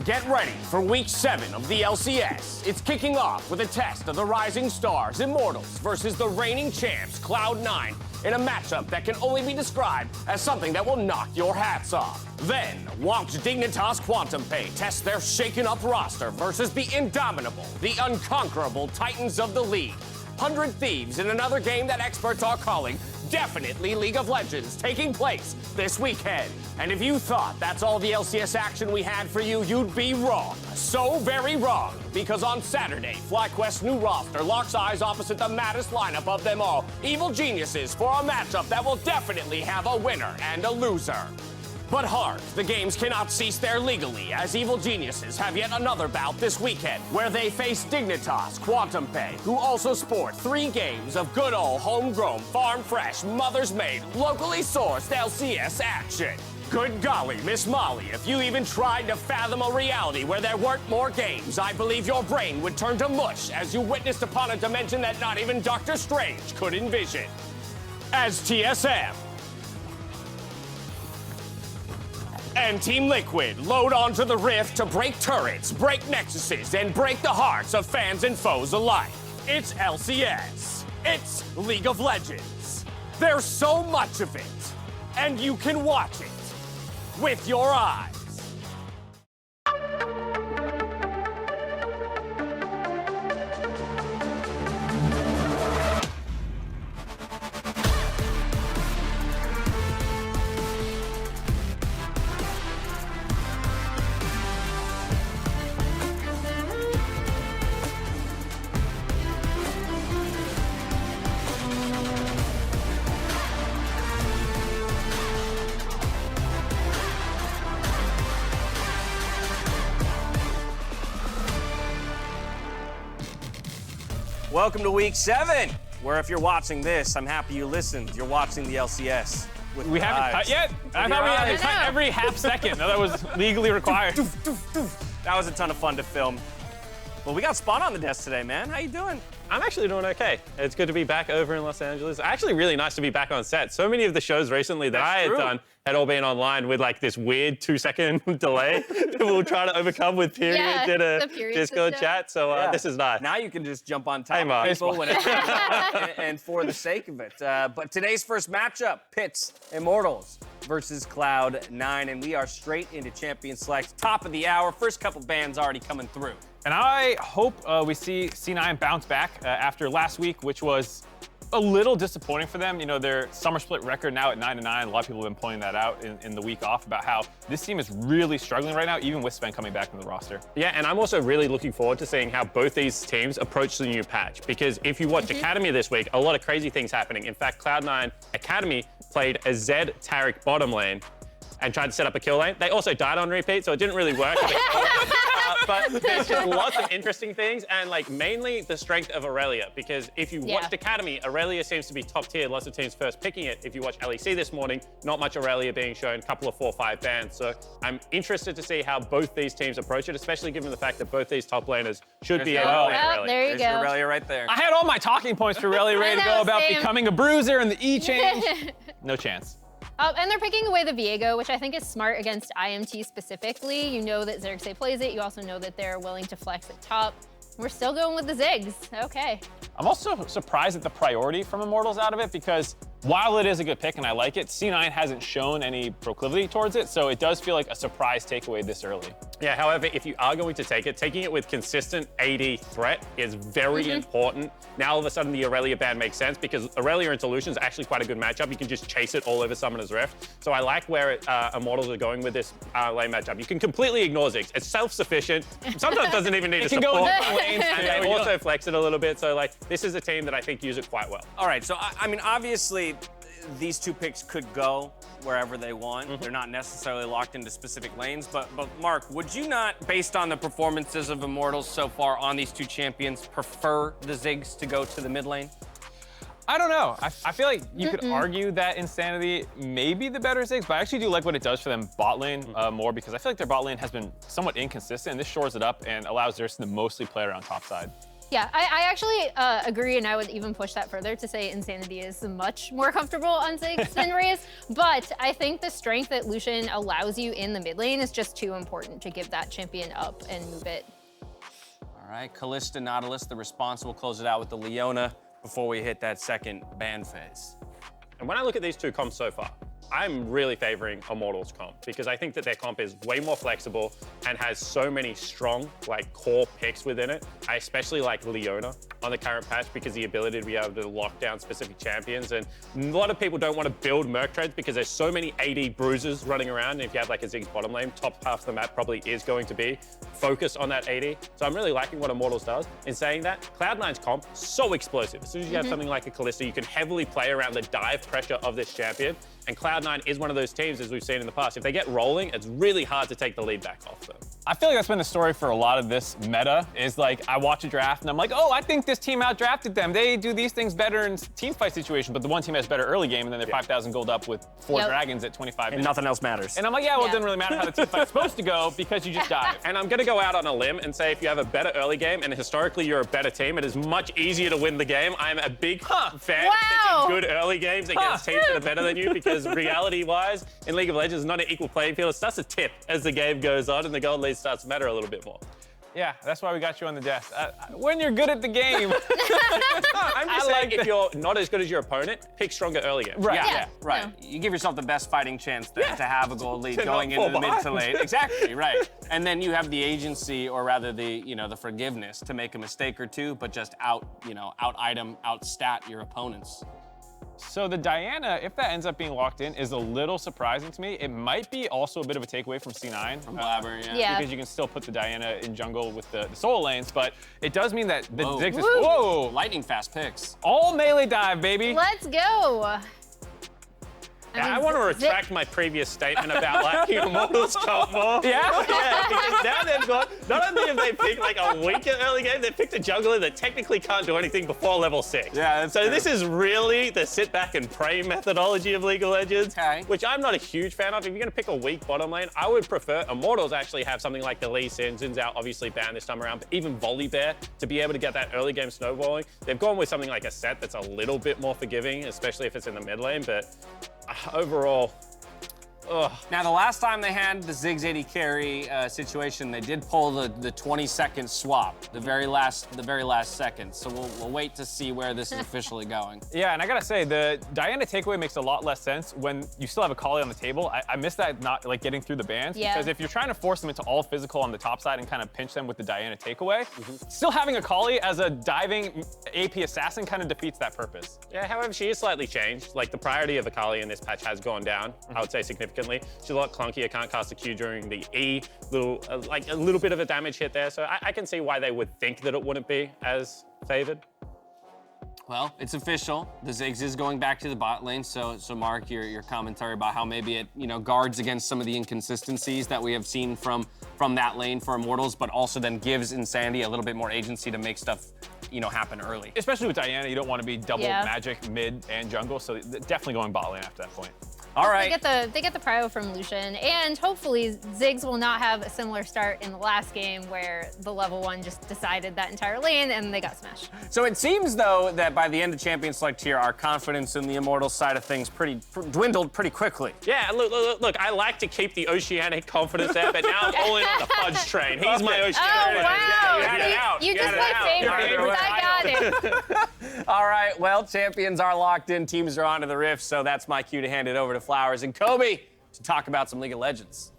Get ready for Week 7 of the LCS. It's kicking off with a test of the rising stars, Immortals, versus the reigning champs, Cloud9, in a matchup that can only be described as something that will knock your hats off. Then, watch Dignitas QuantumPay test their shaken-up roster versus the indomitable, the unconquerable Titans of the League. 100 Thieves in another game that experts are calling definitely League of Legends, taking place this weekend. And if you thought that's all the LCS action we had for you, you'd be wrong. So very wrong. Because on Saturday, FlyQuest's new roster locks eyes opposite the maddest lineup of them all, Evil Geniuses, for a matchup that will definitely have a winner and a loser. But hark, the games cannot cease there legally, as Evil Geniuses have yet another bout this weekend, where they face Dignitas QuantumPay, who also sport 3 games of good old homegrown, farm-fresh, mother's-made, locally sourced LCS action. Good golly, Miss Molly, if you even tried to fathom a reality where there weren't more games, I believe your brain would turn to mush as you witnessed upon a dimension that not even Doctor Strange could envision. As TSM and Team Liquid load onto the Rift to break turrets, break nexuses, and break the hearts of fans and foes alike. It's LCS. It's League of Legends. There's so much of it, and you can watch it with your eyes. Welcome to Week 7, where if you're watching this, I'm happy you listened. You're watching the LCS. We haven't cut yet? I thought we had to cut every half second. No, that was legally required. That was a ton of fun to film. Well, we got Spawn on the desk today, man. How you doing? I'm actually doing okay. It's good to be back over in Los Angeles. Actually, really nice to be back on set. So many of the shows recently that I had done had all been online with like this weird 2-second delay that we'll try to overcome with Period in a Discord chat. So this is nice. Now you can just jump on top of people when it's and for the sake of it. But today's first matchup pits Immortals versus Cloud9, and we are straight into Champion Select. Top of the hour, first couple bands already coming through. And I hope we see C9 bounce back after last week, which was a little disappointing for them. You know, their Summer Split record now at 9-9. A lot of people have been pointing that out in the week off about how this team is really struggling right now, even with Sven coming back in the roster. Yeah, and I'm also really looking forward to seeing how both these teams approach the new patch. Because if you watched Academy this week, a lot of crazy things happening. In fact, Cloud9 Academy played a Zed Taric bottom lane and tried to set up a kill lane. They also died on repeat, so it didn't really work. But there's just lots of interesting things, and like mainly the strength of Aurelia, because if you watched Academy, Aurelia seems to be top tier, lots of teams first picking it. If you watch LEC this morning, not much Aurelia being shown, a couple of 4-5 bans. So I'm interested to see how both these teams approach it, especially given the fact that both these top laners should be able to play Aurelia. There you go. Aurelia right there. I had all my talking points for Aurelia ready to go about becoming a bruiser and the E change. No chance. And they're picking away the Viego, which I think is smart against IMT specifically. You know that Xerxes plays it. You also know that they're willing to flex at top. We're still going with the Ziggs. Okay. I'm also surprised at the priority from Immortals out of it, because while it is a good pick and I like it, C9 hasn't shown any proclivity towards it, so it does feel like a surprise takeaway this early. Yeah, however, if you are going to take it, taking it with consistent AD threat is very important. Now all of a sudden the Aurelia ban makes sense, because Aurelia into Lucian is actually quite a good matchup. You can just chase it all over Summoner's Rift. So I like where Immortals are going with this lane matchup. You can completely ignore Ziggs. It's self-sufficient. Sometimes doesn't even need to support. And they also flex it a little bit. So like, this is a team that I think use it quite well. All right, so I mean, obviously, these two picks could go wherever they want. They're not necessarily locked into specific lanes, but Mark, would you not, based on the performances of Immortals so far on these two champions, prefer the Ziggs to go to the mid lane? I don't know. I feel like you could argue that Insanity may be the better Ziggs, but I actually do like what it does for them bot lane more, because I feel like their bot lane has been somewhat inconsistent, and this shores it up and allows Xerxes to mostly play around top side. Yeah, I actually agree, and I would even push that further to say Insanity is much more comfortable on Ziggs than Raze, but I think the strength that Lucian allows you in the mid lane is just too important to give that champion up and move it. All right, Kalista, Nautilus, the response. We'll close it out with the Leona before we hit that second ban phase. And when I look at these two comps so far, I'm really favoring Immortals comp because I think that their comp is way more flexible and has so many strong, like, core picks within it. I especially like Leona on the current patch because the ability to be able to lock down specific champions. And a lot of people don't want to build Merc trades because there's so many AD bruisers running around. And if you have like a Ziggs bottom lane, top half of the map probably is going to be focused on that AD. So I'm really liking what Immortals does. In saying that, Cloud9's comp, so explosive. As soon as you have something like a Kalista, you can heavily play around the dive pressure of this champion. And Cloud9 is one of those teams, as we've seen in the past. If they get rolling, it's really hard to take the lead back off them. I feel like that's been the story for a lot of this meta, is like, I watch a draft and I'm like, oh, I think this team outdrafted them. They do these things better in team fight situations, but the one team has better early game, and then they're 5,000 gold up with 4 dragons at 25 minutes. And nothing else matters. And I'm like, yeah, well, it doesn't really matter how the team fight's supposed to go because you just dive. And I'm gonna go out on a limb and say if you have a better early game and historically you're a better team, it is much easier to win the game. I'm a big fan of picking good early games against teams that are better than you because reality-wise, in League of Legends, it's not an equal playing field. It starts to tip as the game goes on and the gold lead starts to matter a little bit more. Yeah, that's why we got you on the desk. When you're good at the game. I'm just saying, if you're not as good as your opponent, pick stronger early game. Right. Yeah, right. You give yourself the best fighting chance to have a gold lead going into the mid to late. Exactly, right. And then you have the agency, or rather the, the forgiveness to make a mistake or two, but just out-item, out-stat your opponents. So the Diana, if that ends up being locked in, is a little surprising to me. It might be also a bit of a takeaway from C9. From Blabber, yeah. Because you can still put the Diana in jungle with the solo lanes, but it does mean that the Ziggs is, whoa! Lightning fast picks. All melee dive, baby. Let's go. I want to retract my previous statement about liking Immortals comp more. Yeah? Yeah, because now they've got, not only have they picked like a weaker early game, they've picked a jungler that technically can't do anything before level 6. Yeah, so this is really the sit back and pray methodology of League of Legends, which I'm not a huge fan of. If you're going to pick a weak bottom lane, I would prefer Immortals actually have something like the Lee Sin. Zin's out, obviously banned this time around, but even Volibear to be able to get that early game snowballing. They've gone with something like a set that's a little bit more forgiving, especially if it's in the mid lane, but overall, Now, the last time they had the Ziggs 80 carry situation, they did pull the 20-second swap, the very last second. So we'll wait to see where this is officially going. Yeah, and I gotta say, the Diana takeaway makes a lot less sense when you still have a Kali on the table. I miss that not like getting through the bans, because if you're trying to force them into all physical on the top side and kind of pinch them with the Diana takeaway, still having a Kali as a diving AP assassin kind of defeats that purpose. Yeah, however, she is slightly changed. Like, the priority of Akali in this patch has gone down, I would say significantly. She's a lot clunkier, can't cast a Q during the E, like a little bit of a damage hit there. So I can see why they would think that it wouldn't be as favored. Well, it's official. The Ziggs is going back to the bot lane. So Mark, your commentary about how maybe it guards against some of the inconsistencies that we have seen from that lane for Immortals, but also then gives Insanity a little bit more agency to make stuff happen early. Especially with Diana, you don't want to be double magic mid and jungle, so definitely going bot lane after that point. All right. They get the prio from Lucian, and hopefully Ziggs will not have a similar start in the last game where the level 1 just decided that entire lane and they got smashed. So it seems, though, that by the end of Champion Select here, our confidence in the Immortals side of things dwindled pretty quickly. Yeah, look, I like to keep the oceanic confidence there, but now I'm all in on the fudge train. He's my oceanic. Oh, wow. You had it out. You just my favorite. I got it. All right, well, champions are locked in, teams are onto the rift, so that's my cue to hand it over to Flowers and Kobe to talk about some League of Legends.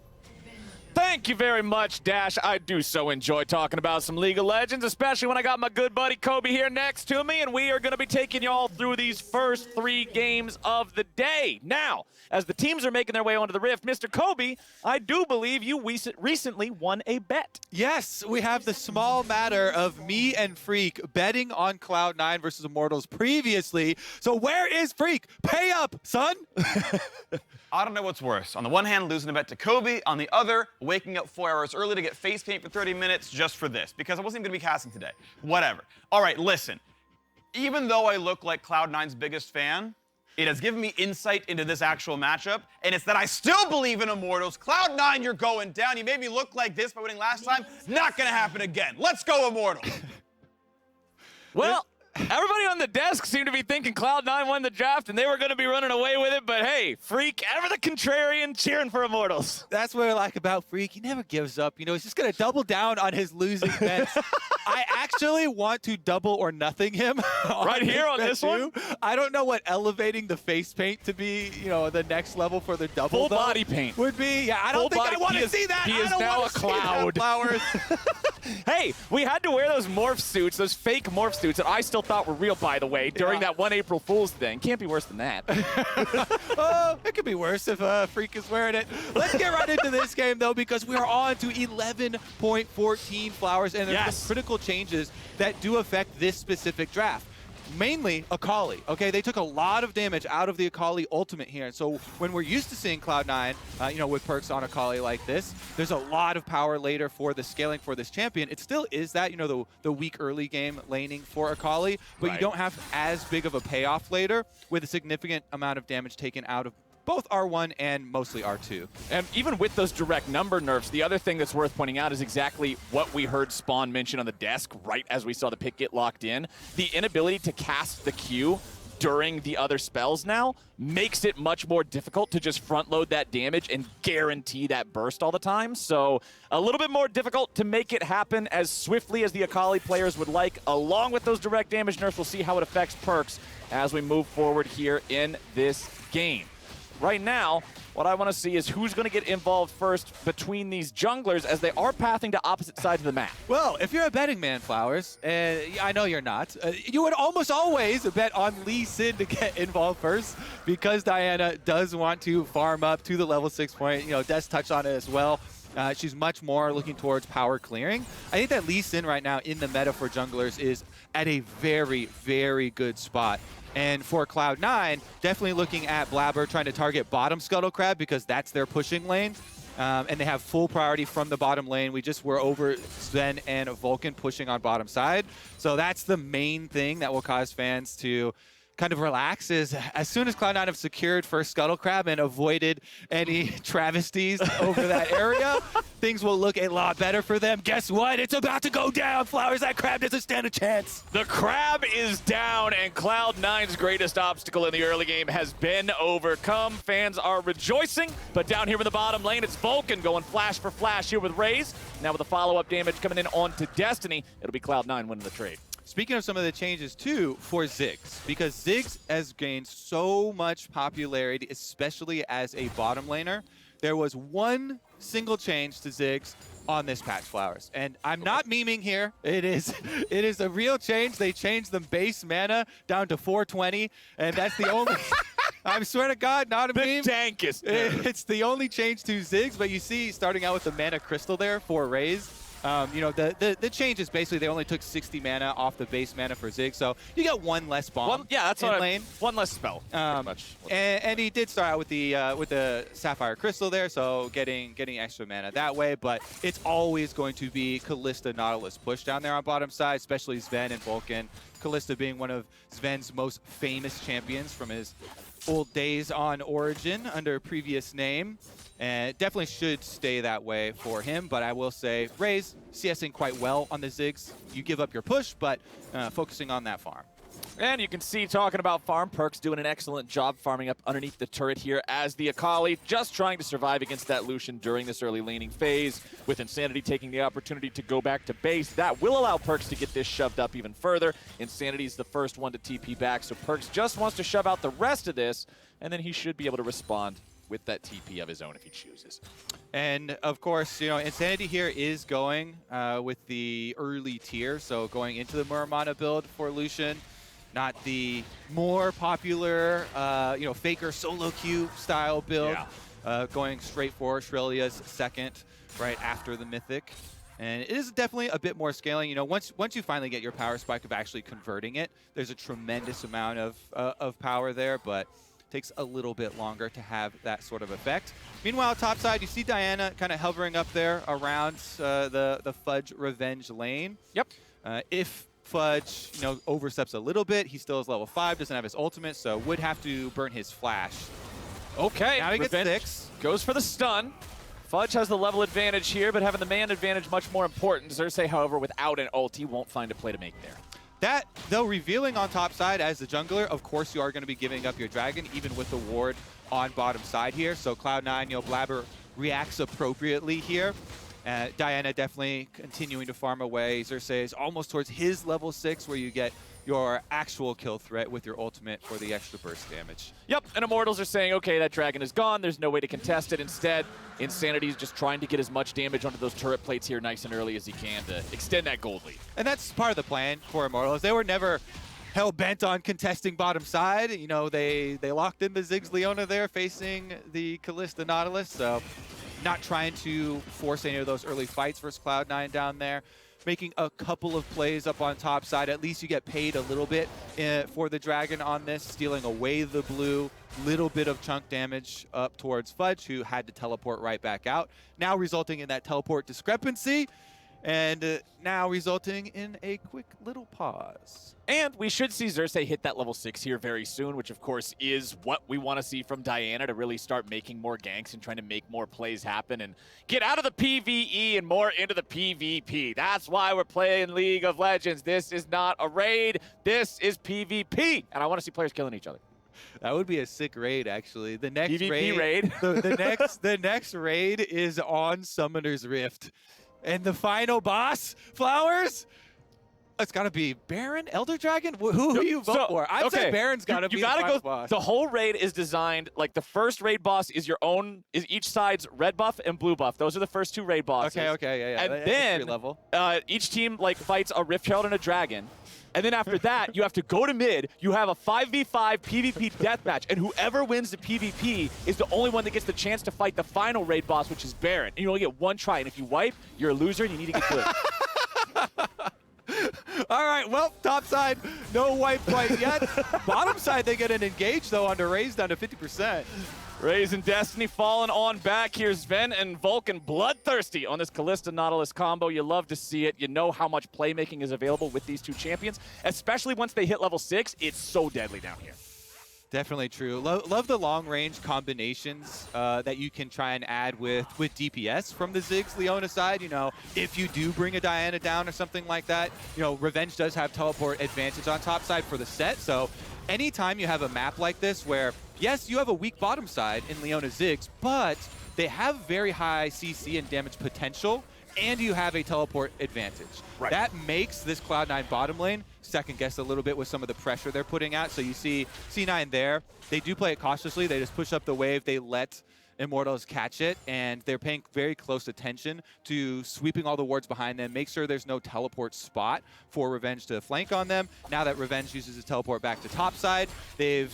Thank you very much, Dash. I do so enjoy talking about some League of Legends, especially when I got my good buddy Kobe here next to me, and we are going to be taking y'all through these first 3 games of the day. Now, as the teams are making their way onto the Rift, Mr. Kobe, I do believe you recently won a bet. Yes, we have the small matter of me and Freak betting on Cloud9 versus Immortals previously. So where is Freak? Pay up, son! I don't know what's worse. On the one hand, losing a bet to Kobe. On the other, waking up 4 hours early to get face paint for 30 minutes just for this, because I wasn't going to be casting today. Whatever. All right, listen. Even though I look like Cloud9's biggest fan, it has given me insight into this actual matchup, and it's that I still believe in Immortals. Cloud9, you're going down. You made me look like this by winning last time. Not going to happen again. Let's go, Immortals. Well, everybody on the desk seemed to be thinking Cloud9 won the draft and they were going to be running away with it, but hey, Freak, ever the contrarian, cheering for Immortals. That's what I like about Freak. He never gives up. You know, he's just going to double down on his losing bets. I actually want to double or nothing him. Right here on this one? I don't know what elevating the face paint to be, you know, the next level for the double Full though, body paint. would be. Yeah, I don't think I want to see that. He I is don't now wanna a see that, cloud. Flowers. Hey, we had to wear those morph suits, those fake morph suits that I still thought were real, by the way, during that one April Fool's thing. Can't be worse than that. Oh, it could be worse if Freak is wearing it. Let's get right into this game, though, because we are on to 11.14 Flowers, and there's some critical changes that do affect this specific draft. Mainly Akali, okay? They took a lot of damage out of the Akali ultimate here. So when we're used to seeing Cloud9, you know, with perks on Akali like this, there's a lot of power later for the scaling for this champion. It still is that, you know, the weak early game laning for Akali, but you don't have as big of a payoff later with a significant amount of damage taken out of both R1 and mostly R2. And even with those direct number nerfs, the other thing that's worth pointing out is exactly what we heard Spawn mention on the desk right as we saw the pick get locked in. The inability to cast the Q during the other spells now makes it much more difficult to just front load that damage and guarantee that burst all the time. So a little bit more difficult to make it happen as swiftly as the Akali players would like. Along with those direct damage nerfs, we'll see how it affects perks as we move forward here in this game. Right now, what I want to see is who's going to get involved first between these junglers as they are pathing to opposite sides of the map. Well, if you're a betting man, Flowers, and I know you're not, you would almost always bet on Lee Sin to get involved first because Diana does want to farm up to the level 6 point. You know, Des touched on it as well. She's much more looking towards power clearing. I think that Lee Sin right now in the meta for junglers is at a very, very good spot. And for Cloud9, definitely looking at Blabber trying to target bottom Scuttle Crab because that's their pushing lane. And they have full priority from the bottom lane. We just were over Sven and Vulcan pushing on bottom side. So that's the main thing that will cause fans to kind of relax is as soon as Cloud9 have secured first Scuttle Crab and avoided any travesties over that area, things will look a lot better for them. Guess what? It's about to go down, Flowers. That crab doesn't stand a chance. The crab is down, and Cloud9's greatest obstacle in the early game has been overcome. Fans are rejoicing, but down here in the bottom lane, it's Vulcan going flash for flash here with Raze. Now with the follow-up damage coming in onto Destiny, it'll be Cloud9 winning the trade. Speaking of some of the changes, too, for Ziggs, because Ziggs has gained so much popularity, especially as a bottom laner, there was one single change to Ziggs on this patch, Flowers. And I'm not memeing here. It is a real change. They changed the base mana down to 420, and that's the only... I swear to God, not a meme. The dankest. It's the only change to Ziggs, but you see, starting out with the mana crystal there for Raze, you know, the change is basically they only took 60 mana off the base mana for Ziggs, so you got one less bomb. Yeah, that's in what lane. One less spell. Pretty much. And he did start out with the Sapphire Crystal there, so getting extra mana that way. But it's always going to be Kalista Nautilus push down there on bottom side, especially Sven and Vulcan. Kalista being one of Sven's most famous champions from his old days on Origin under a previous name. And it definitely should stay that way for him, but I will say Raze CSing quite well on the Ziggs. You give up your push, but focusing on that farm. And you can see, talking about farm, Perks doing an excellent job farming up underneath the turret here as the Akali just trying to survive against that Lucian during this early laning phase, with Insanity taking the opportunity to go back to base. That will allow Perks to get this shoved up even further. Insanity's the first one to TP back, so Perks just wants to shove out the rest of this, and then he should be able to respond with that TP of his own if he chooses. And of course, you know, Insanity here is going with the early tier, so going into the Muramana build for Lucian. Not the more popular, you know, Faker solo queue style build. Going straight for Shrelia's second, right after the Mythic. And it is definitely a bit more scaling. You know, once you finally get your power spike of actually converting it, there's a tremendous amount of power there, but takes a little bit longer to have that sort of effect. Meanwhile, top side, you see Diana kind of hovering up there around the Fudge Revenge lane. Yep. If Fudge, you know, oversteps a little bit, he still is level 5, doesn't have his ultimate, so would have to burn his flash. Okay, now he gets Revenge 6. Goes for the stun. Fudge has the level advantage here, but having the man advantage much more important. Xerxes, however, without an ult, he won't find a play to make there. That, though, revealing on top side as the jungler, of course you are going to be giving up your dragon, even with the ward on bottom side here. So Cloud9, Blabber reacts appropriately here. Diana definitely continuing to farm away. Xerxes is almost towards his level 6, where you get your actual kill threat with your ultimate for the extra burst damage. Yep, and Immortals are saying, okay, that dragon is gone. There's no way to contest it. Instead, Insanity is just trying to get as much damage onto those turret plates here nice and early as he can to extend that gold lead. And that's part of the plan for Immortals. They were never hell-bent on contesting bottom side. You know, they locked in the Ziggs Leona there facing the Kalista Nautilus, so not trying to force any of those early fights versus Cloud9 down there. Making a couple of plays up on top side. At least you get paid a little bit for the dragon on this, stealing away the blue. Little bit of chunk damage up towards Fudge, who had to teleport right back out. Now resulting in that teleport discrepancy, and now resulting in a quick little pause. And we should see Xerxes hit that level 6 here very soon, which of course is what we want to see from Diana to really start making more ganks and trying to make more plays happen and get out of the PvE and more into the PvP. That's why we're playing League of Legends. This is not a raid. This is PvP. And I want to see players killing each other. That would be a sick raid, actually. The next PvP raid. the next raid is on Summoner's Rift. And the final boss, Flowers? It's got to be Baron, Elder Dragon? Who you vote for? I'd say Baron's got to be the final boss. The whole raid is designed, like the first raid boss is your own, is each side's red buff and blue buff. Those are the first 2 raid bosses. Okay, yeah. And then each team like fights a Rift Herald and a Dragon. And then after that, you have to go to mid. You have a 5v5 PvP deathmatch, and whoever wins the PvP is the only one that gets the chance to fight the final raid boss, which is Baron. And you only get 1 try, and if you wipe, you're a loser, and you need to get good. All right, well, top side, no wipe quite yet. Bottom side, they get an engage, though, onto Raze down to 50%. Raze and Destiny falling on back. Here's Sven and Vulcan bloodthirsty on this Kalista Nautilus combo. You love to see it. You know how much playmaking is available with these 2 champions, especially once they hit level 6. It's so deadly down here. Definitely true. Love the long-range combinations that you can try and add with DPS from the Ziggs Leona side. You know, if you do bring a Diana down or something like that, you know, Revenge does have teleport advantage on top side for the set. So anytime you have a map like this where, yes, you have a weak bottom side in Leona Ziggs, but they have very high CC and damage potential, and you have a teleport advantage. Right. That makes this Cloud9 bottom lane second guess a little bit with some of the pressure they're putting out. So you see C9 there. They do play it cautiously. They just push up the wave. They let Immortals catch it, and they're paying very close attention to sweeping all the wards behind them, make sure there's no teleport spot for Revenge to flank on them. Now that Revenge uses his teleport back to top side, they've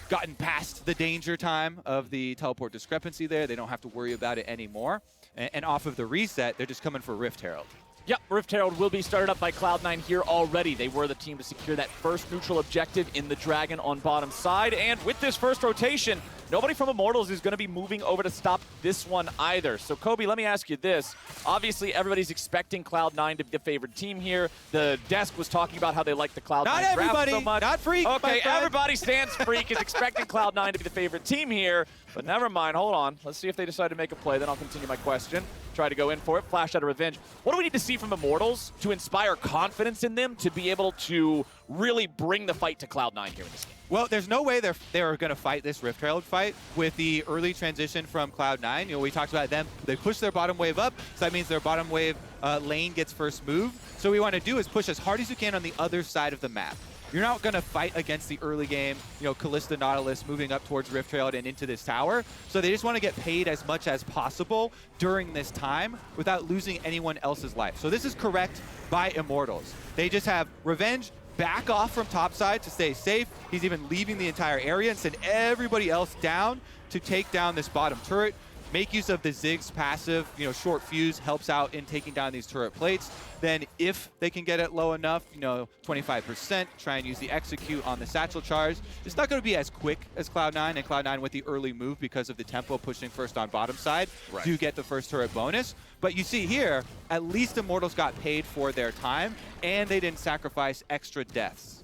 gotten past the danger time of the teleport discrepancy there. They don't have to worry about it anymore. And off of the reset, they're just coming for Rift Herald. Yep, Rift Herald will be started up by Cloud9 here already. They were the team to secure that first neutral objective in the Dragon on bottom side. And with this first rotation, nobody from Immortals is going to be moving over to stop this one either. So, Kobe, let me ask you this. Obviously, everybody's expecting Cloud9 to be the favored team here. The desk was talking about how they like the Cloud9 Not draft everybody, so much. not Freak. Okay, everybody stands Freak is expecting Cloud9 to be the favorite team here. But never mind, hold on. Let's see if they decide to make a play, then I'll continue my question. Try to go in for it, flash out of Revenge. What do we need to see from Immortals to inspire confidence in them to be able to really bring the fight to Cloud9 here in this game? Well, there's no way they're going to fight this Rift Herald fight with the early transition from Cloud9. You know, we talked about them. They push their bottom wave up, so that means their bottom wave lane gets first move. So what we want to do is push as hard as you can on the other side of the map. You're not going to fight against the early game, you know, Kalista Nautilus moving up towards Rift Herald and into this tower. So they just want to get paid as much as possible during this time without losing anyone else's life. So this is correct by Immortals. They just have Revenge back off from top side to stay safe. He's even leaving the entire area and send everybody else down to take down this bottom turret. Make use of the Ziggs passive, you know, short fuse helps out in taking down these turret plates. Then if they can get it low enough, you know, 25%, try and use the execute on the satchel charge. It's not going to be as quick as Cloud9, and Cloud9 with the early move because of the tempo pushing first on bottom side to get the first turret bonus. But you see here, at least Immortals got paid for their time, and they didn't sacrifice extra deaths.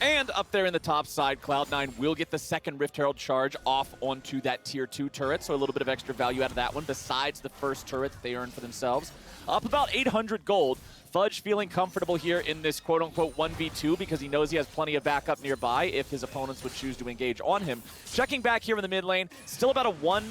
And up there in the top side, Cloud9 will get the second Rift Herald charge off onto that tier 2 turret, so a little bit of extra value out of that one, besides the first turret that they earned for themselves. Up about 800 gold. Fudge feeling comfortable here in this quote-unquote 1v2 because he knows he has plenty of backup nearby if his opponents would choose to engage on him. Checking back here in the mid lane, still about a 1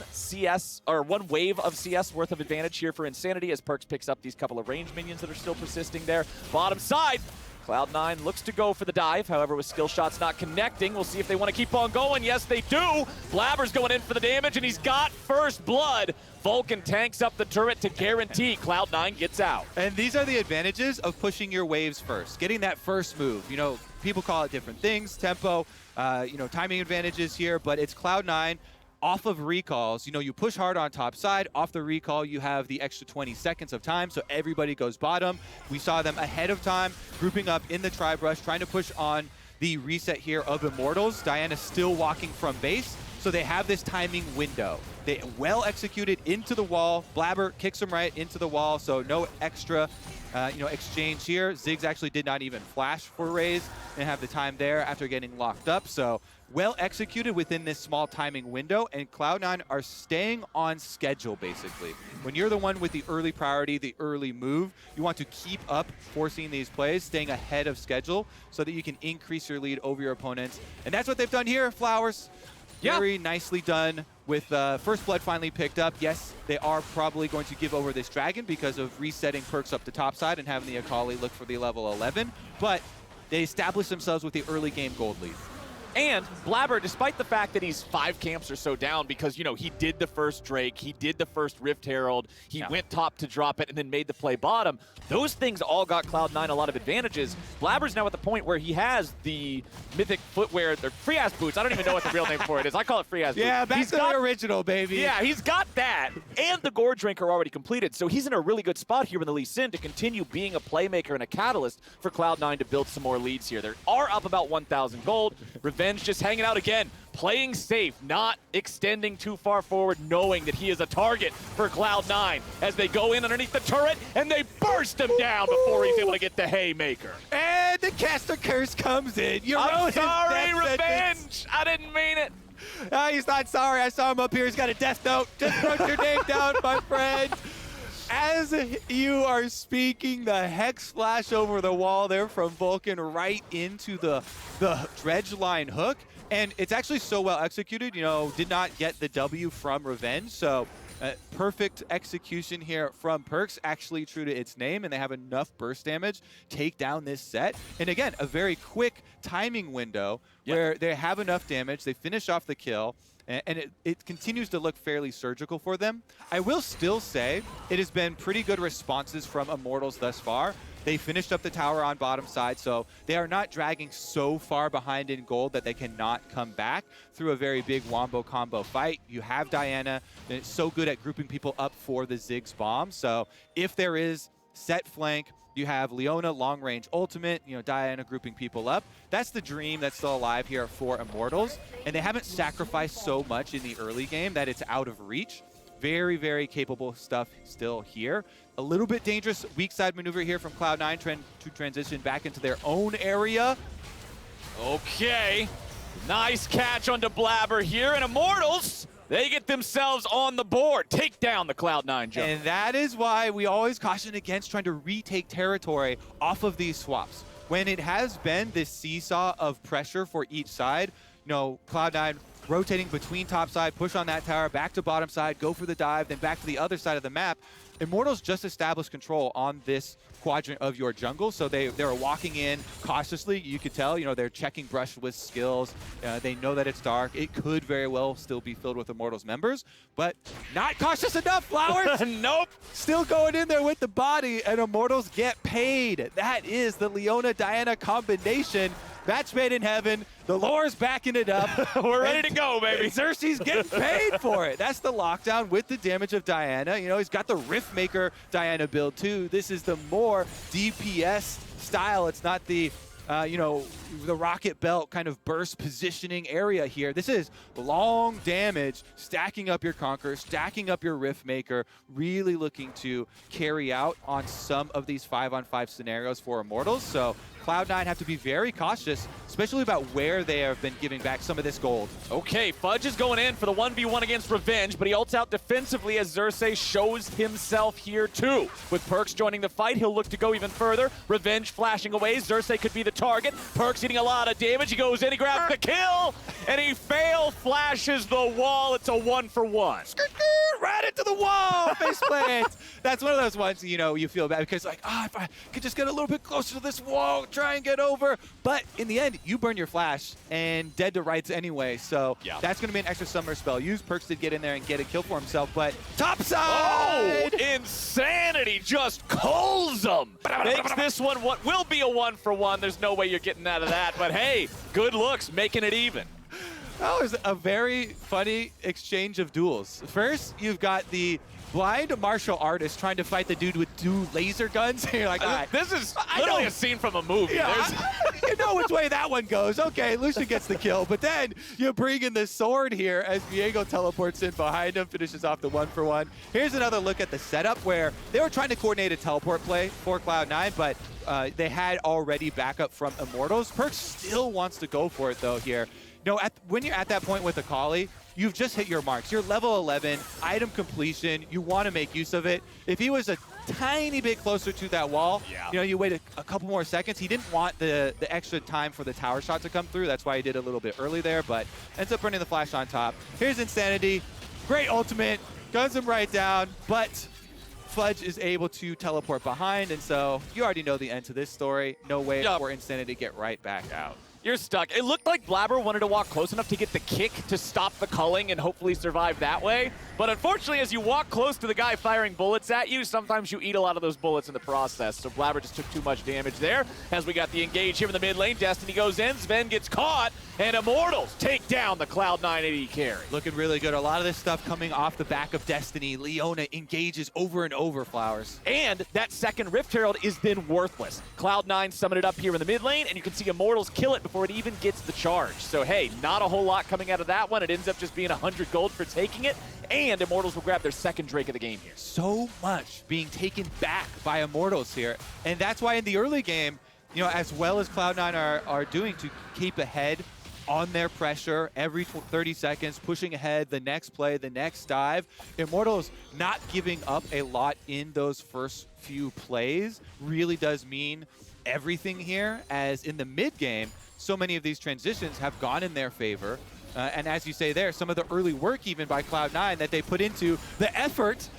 wave of CS worth of advantage here for Insanity as Perkz picks up these couple of range minions that are still persisting there. Bottom side, Cloud9 looks to go for the dive, however, with skill shots not connecting. We'll see if they want to keep on going. Yes, they do. Blabber's going in for the damage, and he's got first blood. Vulcan tanks up the turret to guarantee Cloud9 gets out. And these are the advantages of pushing your waves first, getting that first move. You know, people call it different things, tempo, timing advantages here, but it's Cloud9 off of recalls. You know, you push hard on top side. Off the recall, you have the extra 20 seconds of time, so everybody goes bottom. We saw them ahead of time, grouping up in the tri-brush, trying to push on the reset here of Immortals. Diana still walking from base, so they have this timing window. They well executed into the wall. Blabber kicks him right into the wall, so no extra exchange here. Ziggs actually did not even flash for Raze and have the time there after getting locked up. So well executed within this small timing window, and Cloud9 are staying on schedule, basically. When you're the one with the early priority, the early move, you want to keep up forcing these plays, staying ahead of schedule so that you can increase your lead over your opponents. And that's what they've done here, Flowers. Very nicely done with first blood finally picked up. Yes, they are probably going to give over this dragon because of resetting Perkz up the top side and having the Akali look for the level 11, but they established themselves with the early game gold lead. And Blabber, despite the fact that he's 5 camps or so down because, you know, he did the first Drake, he did the first Rift Herald, he went top to drop it and then made the play bottom, those things all got Cloud9 a lot of advantages. Blabber's now at the point where he has the mythic footwear, they're free-ass boots. I don't even know what the real name for it is. I call it free-ass boots. Yeah, back to the original, baby. Yeah, he's got that. And the Gore Drink are already completed, so he's in a really good spot here in the Lee Sin to continue being a playmaker and a catalyst for Cloud9 to build some more leads here. They are up about 1,000 gold. Revenge just hanging out again, playing safe, not extending too far forward, knowing that he is a target for Cloud9 as they go in underneath the turret and they burst him down before he's able to get the haymaker. And the caster curse comes in. I'm sorry, Revenge. I didn't mean it. He's not sorry. I saw him up here. He's got a death note. Just wrote your name down, my friend. As you are speaking, the Hex flash over the wall there from Vulcan right into the dredge line hook. And it's actually so well executed, did not get the W from Revenge. So perfect execution here from Perkz, actually true to its name, and they have enough burst damage take down this set. And again, a very quick timing window where they have enough damage, they finish off the kill, and it continues to look fairly surgical for them. I will still say it has been pretty good responses from Immortals thus far. They finished up the tower on bottom side, so they are not dragging so far behind in gold that they cannot come back through a very big wombo combo fight. You have Diana, and it's so good at grouping people up for the Ziggs bomb. So if there is set flank, you have Leona long-range ultimate, Diana grouping people up. That's the dream that's still alive here for Immortals, and they haven't sacrificed so much in the early game that it's out of reach. Very, very capable stuff still here. A little bit dangerous weak side maneuver here from Cloud9 trying to transition back into their own area. Okay, nice catch onto Blabber here, and Immortals, they get themselves on the board. Take down the Cloud9 jump. And that is why we always caution against trying to retake territory off of these swaps. When it has been this seesaw of pressure for each side, Cloud9 rotating between top side, push on that tower, back to bottom side, go for the dive, then back to the other side of the map. Immortals just established control on this quadrant of your jungle, so they're walking in cautiously. You could tell, they're checking brush with skills. They know that it's dark. It could very well still be filled with Immortals members, but not cautious enough, Flowers. Nope. Still going in there with the body, and Immortals get paid. That is the Leona-Diana combination. Match made in heaven. The lore's backing it up. We're ready to go, baby. Xerxes getting paid for it. That's the lockdown with the damage of Diana. He's got the Riftmaker Diana build too. This is the more DPS style. It's not the the rocket belt kind of burst positioning area here. This is long damage, stacking up your Conqueror, stacking up your Riftmaker, really looking to carry out on some of these 5-on-5 scenarios for Immortals. So Cloud9 have to be very cautious, especially about where they have been giving back some of this gold. Okay, Fudge is going in for the 1v1 against Revenge, but he ults out defensively as Xerxes shows himself here too. With Perks joining the fight, he'll look to go even further. Revenge flashing away. Xerxes could be the target. Perks eating a lot of damage. He goes in, he grabs the kill, and he flashes the wall. It's a 1-for-1. Right into the wall, faceplant. That's one of those ones, you know, you feel bad because like, if I could just get a little bit closer to this wall, try and get over. But in the end, you burn your flash and dead to rights anyway. So that's going to be an extra summer spell. Use Perks to get in there and get a kill for himself. But topside! Oh, Insanity just culls him. Makes this one what will be a 1-for-1. There's no way you're getting out of that. But hey, good looks, making it even. That was a very funny exchange of duels. First, you've got the blind martial artist trying to fight the dude with 2 laser guns. And you're like, all right. This is literally a scene from a movie. Yeah, you know which way that one goes. Okay, Lucian gets the kill, but then you bring in the sword here as Viego teleports in behind him, finishes off the 1-for-1. Here's another look at the setup where they were trying to coordinate a teleport play for Cloud9, but they had already backup from Immortals. Perks still wants to go for it though here. No, when you're at that point with Akali, you've just hit your marks. You're level 11, item completion. You want to make use of it. If he was a tiny bit closer to that wall, you know, you wait a couple more seconds. He didn't want the extra time for the tower shot to come through. That's why he did a little bit early there, but ends up burning the flash on top. Here's Insanity. Great ultimate. Guns him right down, but Fudge is able to teleport behind, and so you already know the end to this story. No way for Insanity to get right back out. You're stuck. It looked like Blabber wanted to walk close enough to get the kick to stop the culling and hopefully survive that way. But unfortunately, as you walk close to the guy firing bullets at you, sometimes you eat a lot of those bullets in the process. So Blabber just took too much damage there. As we got the engage here in the mid lane, Destiny goes in, Sven gets caught, and Immortals take down the Cloud9 AD carry. Looking really good. A lot of this stuff coming off the back of Destiny. Leona engages over and over, Flowers. And that second Rift Herald is then worthless. Cloud9 summon it up here in the mid lane, and you can see Immortals kill it before it even gets the charge. So hey, not a whole lot coming out of that one. It ends up just being 100 gold for taking it, and Immortals will grab their second Drake of the game here. So much being taken back by Immortals here. And that's why in the early game, you know, as well as Cloud9 are doing to keep ahead on their pressure every 30 seconds, pushing ahead, the next play, the next dive. Immortals not giving up a lot in those first few plays really does mean everything here, as in the mid game, so many of these transitions have gone in their favor. And as you say there, some of the early work even by Cloud9 that they put into the effort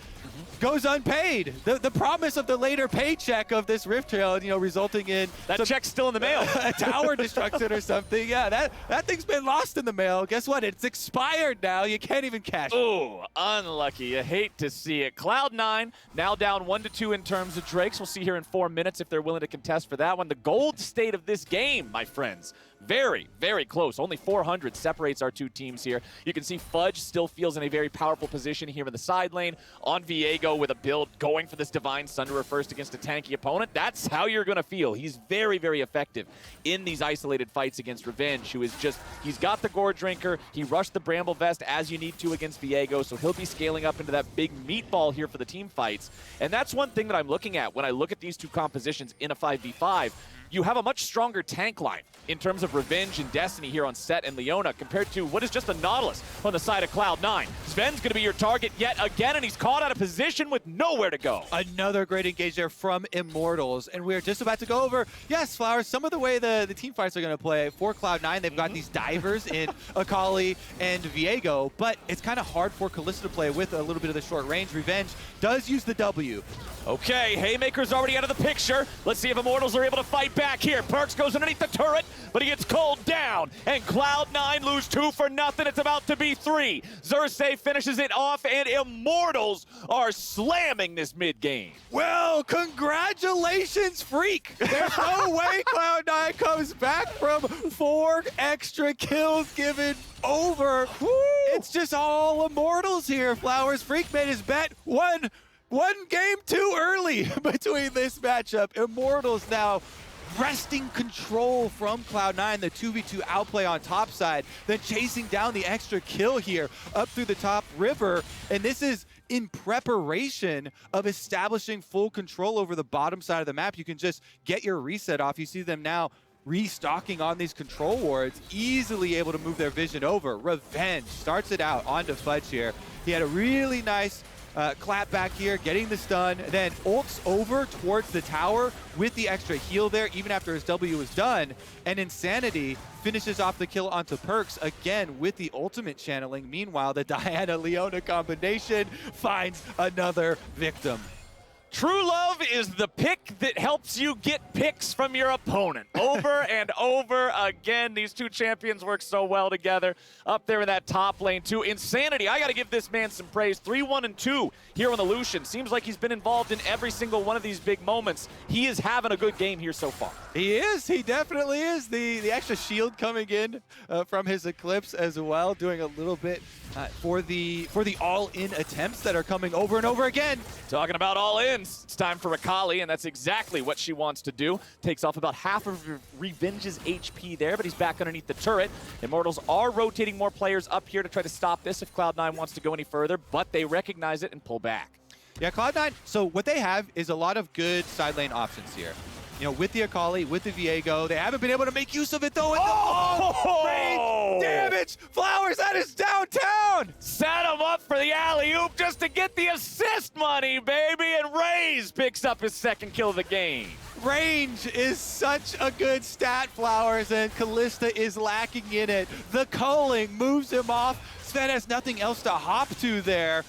goes unpaid. The promise of the later paycheck of this Rift Trail, you know, resulting in that check's still in the mail. A tower destruction or something. Yeah, that thing's been lost in the mail. Guess what? It's expired now. You can't even cash it. Ooh, unlucky. You hate to see it. Cloud9 now down 1-2 in terms of Drakes. We'll see here in 4 minutes if they're willing to contest for that one. The gold state of this game, my friends, very, very close. Only 400 separates our two teams here. You can see Fudge still feels in a very powerful position here in the side lane on Viego with a build going for this Divine Sunderer first against a tanky opponent. That's how you're going to feel. He's very, very effective in these isolated fights against Revenge, who is just, he's got the Gore Drinker. He rushed the Bramble Vest as you need to against Viego, so he'll be scaling up into that big meatball here for the team fights. And that's one thing that I'm looking at when I look at these two compositions in a 5v5. You have a much stronger tank line in terms of Revenge and Destiny here on Set and Leona compared to what is just a Nautilus on the side of Cloud9. Sven's going to be your target yet again, and he's caught out of position with nowhere to go. Another great engage there from Immortals, and we're just about to go over, yes, Flowers, some of the way the team fights are going to play for Cloud9. They've got these divers in Akali and Viego, but it's kind of hard for Kalista to play with a little bit of the short range. Revenge does use the W. Okay, Haymaker's already out of the picture. Let's see if Immortals are able to fight back here. Perks goes underneath the turret, but he gets cold down, and Cloud9 lose 2 for nothing. It's about to be 3. Xerxes finishes it off, and Immortals are slamming this mid-game. Well, congratulations, Freak. There's no way Cloud9 comes back from 4 extra kills given over. Woo. It's just all Immortals here. Flowers, Freak made his bet. One game too early between this matchup. Immortals now wresting control from Cloud9, the 2v2 outplay on top side, then chasing down the extra kill here up through the top river. And this is in preparation of establishing full control over the bottom side of the map. You can just get your reset off. You see them now restocking on these control wards, easily able to move their vision over. Revenge starts it out onto Fudge here. He had a really nice clap back here, getting the stun, then ults over towards the tower with the extra heal there, even after his W was done. And Insanity finishes off the kill onto Perks, again with the ultimate channeling. Meanwhile, the Diana-Leona combination finds another victim. True love is the pick that helps you get picks from your opponent. Over and over again, these two champions work so well together. Up there in that top lane too. Insanity, I gotta give this man some praise. 3-1-2 here on the Lucian. Seems like he's been involved in every single one of these big moments. He is having a good game here so far. He is, he definitely is. The extra shield coming in from his Eclipse as well, doing a little bit for the all-in attempts that are coming over and over again. Talking about all-ins, it's time for Akali, and that's exactly what she wants to do. Takes off about half of Revenge's HP there, but he's back underneath the turret. Immortals are rotating more players up here to try to stop this if Cloud9 wants to go any further, but they recognize it and pull back. Yeah, Cloud9, so what they have is a lot of good side lane options here. You know, with the Akali, with the Viego, they haven't been able to make use of it, though. Range damage! Flowers, that is downtown! Set him up for the alley-oop just to get the assist money, baby, and Raze picks up his second kill of the game. Range is such a good stat, Flowers, and Callista is lacking in it. The culling moves him off. Sven has nothing else to hop to there.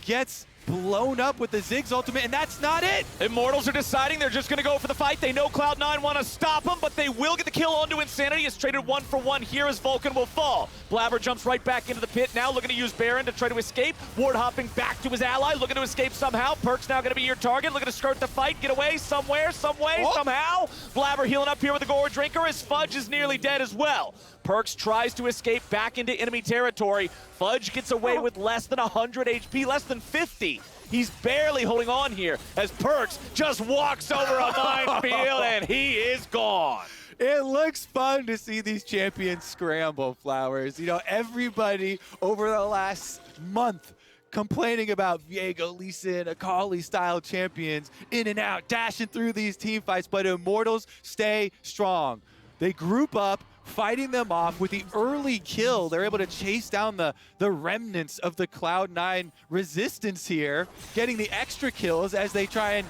Gets blown up with the Ziggs ultimate, and that's not it. Immortals are deciding they're just going to go for the fight. They know Cloud9 want to stop them, but they will get the kill onto Insanity. It's traded 1-for-1 here as Vulcan will fall. Blabber jumps right back into the pit now, looking to use Baron to try to escape. Ward hopping back to his ally, looking to escape somehow. Perk's now going to be your target, looking to skirt the fight, get away somewhere, some way, somehow. Blabber healing up here with a Gore Drinker as Fudge is nearly dead as well. Perks tries to escape back into enemy territory. Fudge gets away with less than 100 HP, less than 50. He's barely holding on here as Perks just walks over a minefield and he is gone. It looks fun to see these champions scramble, Flowers. You know, everybody over the last month complaining about Viego, Lee Sin, Akali-style champions in and out, dashing through these team fights, but Immortals stay strong. They group up, fighting them off with the early kill. They're able to chase down the remnants of the Cloud9 resistance here, getting the extra kills as they try and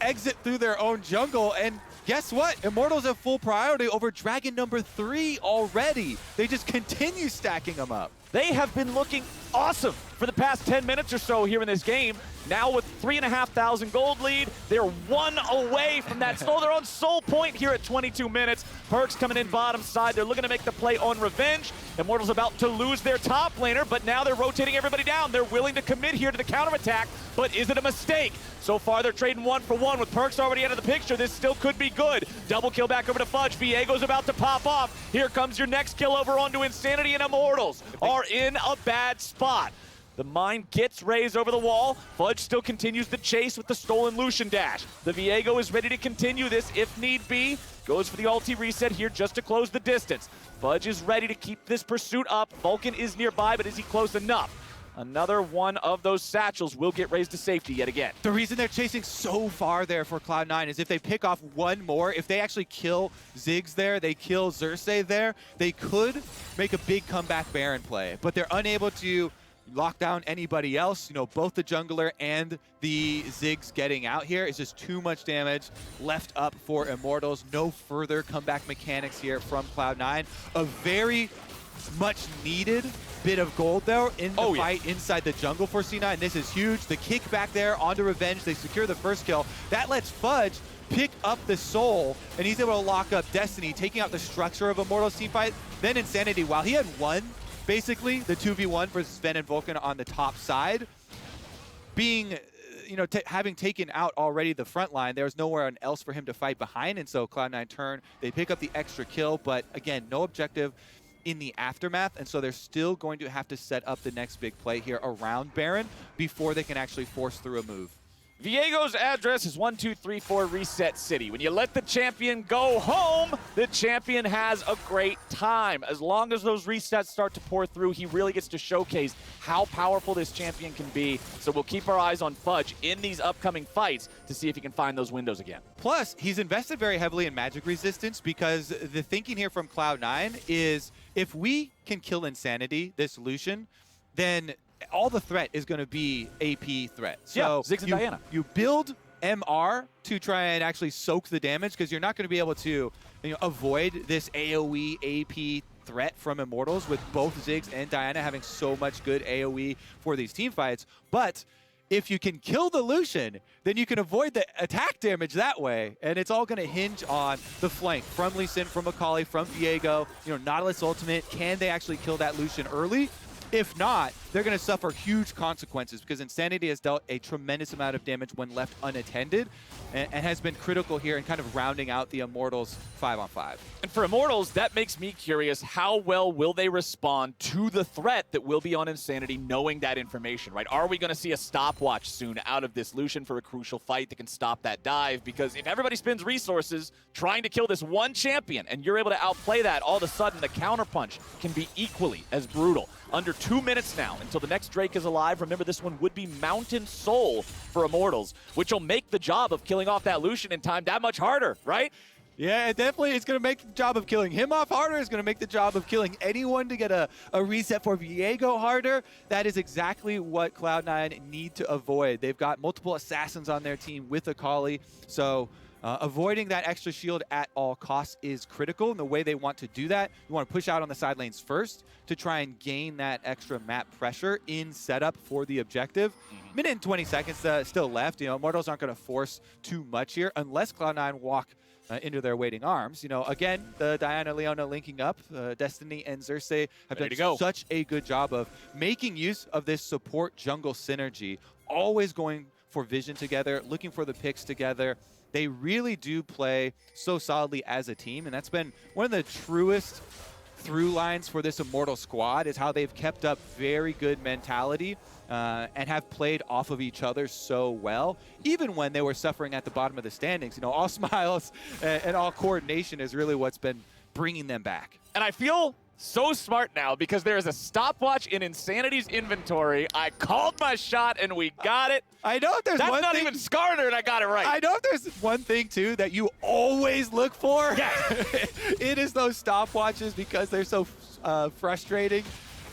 exit through their own jungle. And guess what? Immortals have full priority over Dragon number 3 already. They just continue stacking them up. They have been looking awesome for the past 10 minutes or so here in this game. Now with 3,500 gold lead, they're 1 away from that soul. They're on soul point here at 22 minutes. Perks coming in bottom side. They're looking to make the play on Revenge. Immortals about to lose their top laner, but now they're rotating everybody down. They're willing to commit here to the counterattack, but is it a mistake? So far, they're trading 1-for-1 with Perks already out of the picture. This still could be good. Double kill back over to Fudge. Viego's about to pop off. Here comes your next kill over onto Insanity, and Immortals are in a bad spot. The mine gets raised over the wall. Fudge still continues the chase with the stolen Lucian dash. The Viego is ready to continue this if need be. Goes for the ulti reset here just to close the distance. Fudge is ready to keep this pursuit up. Vulcan is nearby, but is he close enough? Another one of those satchels will get raised to safety yet again. The reason they're chasing so far there for Cloud9 is if they pick off one more, if they actually kill Ziggs there, they kill Xerxes there, they could make a big comeback Baron play. But they're unable to lock down anybody else. You know, both the jungler and the Ziggs getting out here is just too much damage left up for Immortals. No further comeback mechanics here from Cloud9. A very much needed bit of gold though in the fight inside the jungle for C9. This is huge. The kick back there onto Revenge. They secure the first kill. That lets Fudge pick up the soul, and he's able to lock up Destiny, taking out the structure of Immortals team fight. Then Insanity, while he had won basically the 2v1 versus Sven and Vulcan on the top side, being having taken out already the front line, there was nowhere else for him to fight behind, and so Cloud9 turn. They pick up the extra kill, but again, no objective in the aftermath, and so they're still going to have to set up the next big play here around Baron before they can actually force through a move. Viego's address is 1234 Reset City. When you let the champion go home, the champion has a great time. As long as those resets start to pour through, he really gets to showcase how powerful this champion can be. So we'll keep our eyes on Fudge in these upcoming fights to see if he can find those windows again. Plus, he's invested very heavily in magic resistance because the thinking here from Cloud9 is if we can kill Insanity, this Lucian, then all the threat is going to be AP threat. So Ziggs and Diana. You build MR to try and actually soak the damage because you're not going to be able to avoid this AoE AP threat from Immortals with both Ziggs and Diana having so much good AoE for these team fights. But if you can kill the Lucian, then you can avoid the attack damage that way. And it's all going to hinge on the flank from Lee Sin, from Akali, from Viego. Nautilus ultimate. Can they actually kill that Lucian early? If not, they're going to suffer huge consequences because Insanity has dealt a tremendous amount of damage when left unattended and has been critical here in kind of rounding out the Immortals 5-on-5. And for Immortals, that makes me curious, how well will they respond to the threat that will be on Insanity knowing that information, right? Are we going to see a stopwatch soon out of this Lucian for a crucial fight that can stop that dive? Because if everybody spends resources trying to kill this one champion and you're able to outplay that, all of a sudden the counterpunch can be equally as brutal. Under 2 minutes now until the next Drake is alive. Remember, this one would be Mountain Soul for Immortals, which will make the job of killing off that Lucian in time that much harder, right? Yeah, definitely. It's going to make the job of killing him off harder. It's going to make the job of killing anyone to get a reset for Viego harder. That is exactly what Cloud9 need to avoid. They've got multiple assassins on their team with Akali, so avoiding that extra shield at all costs is critical. And the way they want to do that, you want to push out on the side lanes first to try and gain that extra map pressure in setup for the objective. Minute and 20 seconds still left. Immortals aren't going to force too much here unless Cloud9 walk into their waiting arms. Again, the Diana Leona linking up. Destiny and Xerxes have done such a good job of making use of this support jungle synergy, always going for vision together, looking for the picks together. They really do play so solidly as a team, and that's been one of the truest through lines for this Immortal squad is how they've kept up very good mentality and have played off of each other so well, even when they were suffering at the bottom of the standings. All smiles and all coordination is really what's been bringing them back. And I feel so smart now because there is a stopwatch in Insanity's inventory. I called my shot and we got it. I know if there's That's one not thing, even Skarner and I got it right. I know if there's one thing too that you always look for. Yeah. It is those stopwatches because they're so frustrating.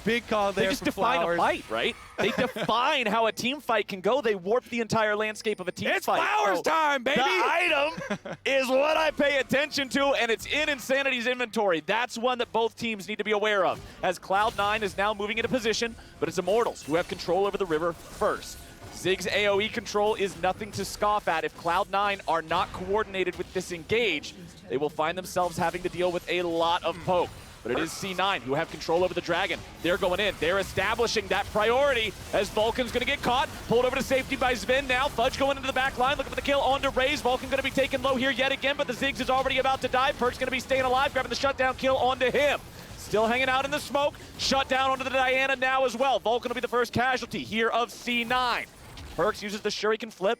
Big call there. They just for define Flowers. a fight, right? They define how a team fight can go. They warp the entire landscape of a team It's fight. Flowers time, baby! The item is what I pay attention to, and it's in Insanity's inventory. That's one that both teams need to be aware of, as Cloud9 is now moving into position, but it's Immortals who have control over the river first. Ziggs' AoE control is nothing to scoff at. If Cloud9 are not coordinated with this engage, they will find themselves having to deal with a lot of poke. But it is C9 who have control over the Dragon. They're going in. They're establishing that priority as Vulcan's going to get caught. Pulled over to safety by Sven now. Fudge going into the back line, looking for the kill on to Raze. Vulcan going to be taken low here yet again, but the Ziggs is already about to die. Perk's going to be staying alive, grabbing the shutdown kill onto him. Still hanging out in the smoke. Shut down onto the Diana now as well. Vulcan will be the first casualty here of C9. Perks uses the Shuriken flip.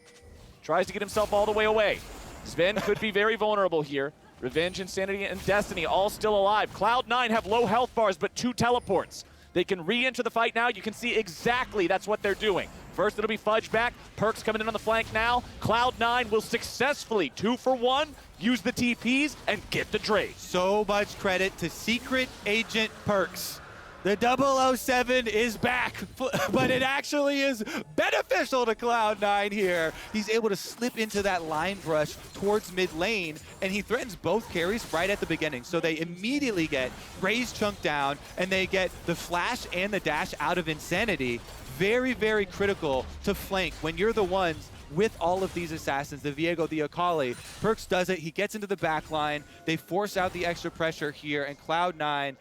Tries to get himself all the way away. Sven could be very vulnerable here. Revenge, Insanity, and Destiny all still alive. Cloud9 have low health bars, but 2 teleports. They can re-enter the fight now. You can see exactly that's what they're doing. First, it'll be Fudge back. Perks coming in on the flank now. Cloud9 will successfully 2-for-1, use the TPs, and get the Drake. So much credit to Secret Agent Perks. The 007 is back, but it actually is beneficial to Cloud9 here. He's able to slip into that line brush towards mid lane, and he threatens both carries right at the beginning. So they immediately get Raze chunked down, and they get the flash and the dash out of Insanity. Very, very critical to flank when you're the ones with all of these assassins, the Viego, the Akali. Perks does it. He gets into the back line. They force out the extra pressure here, and Cloud9,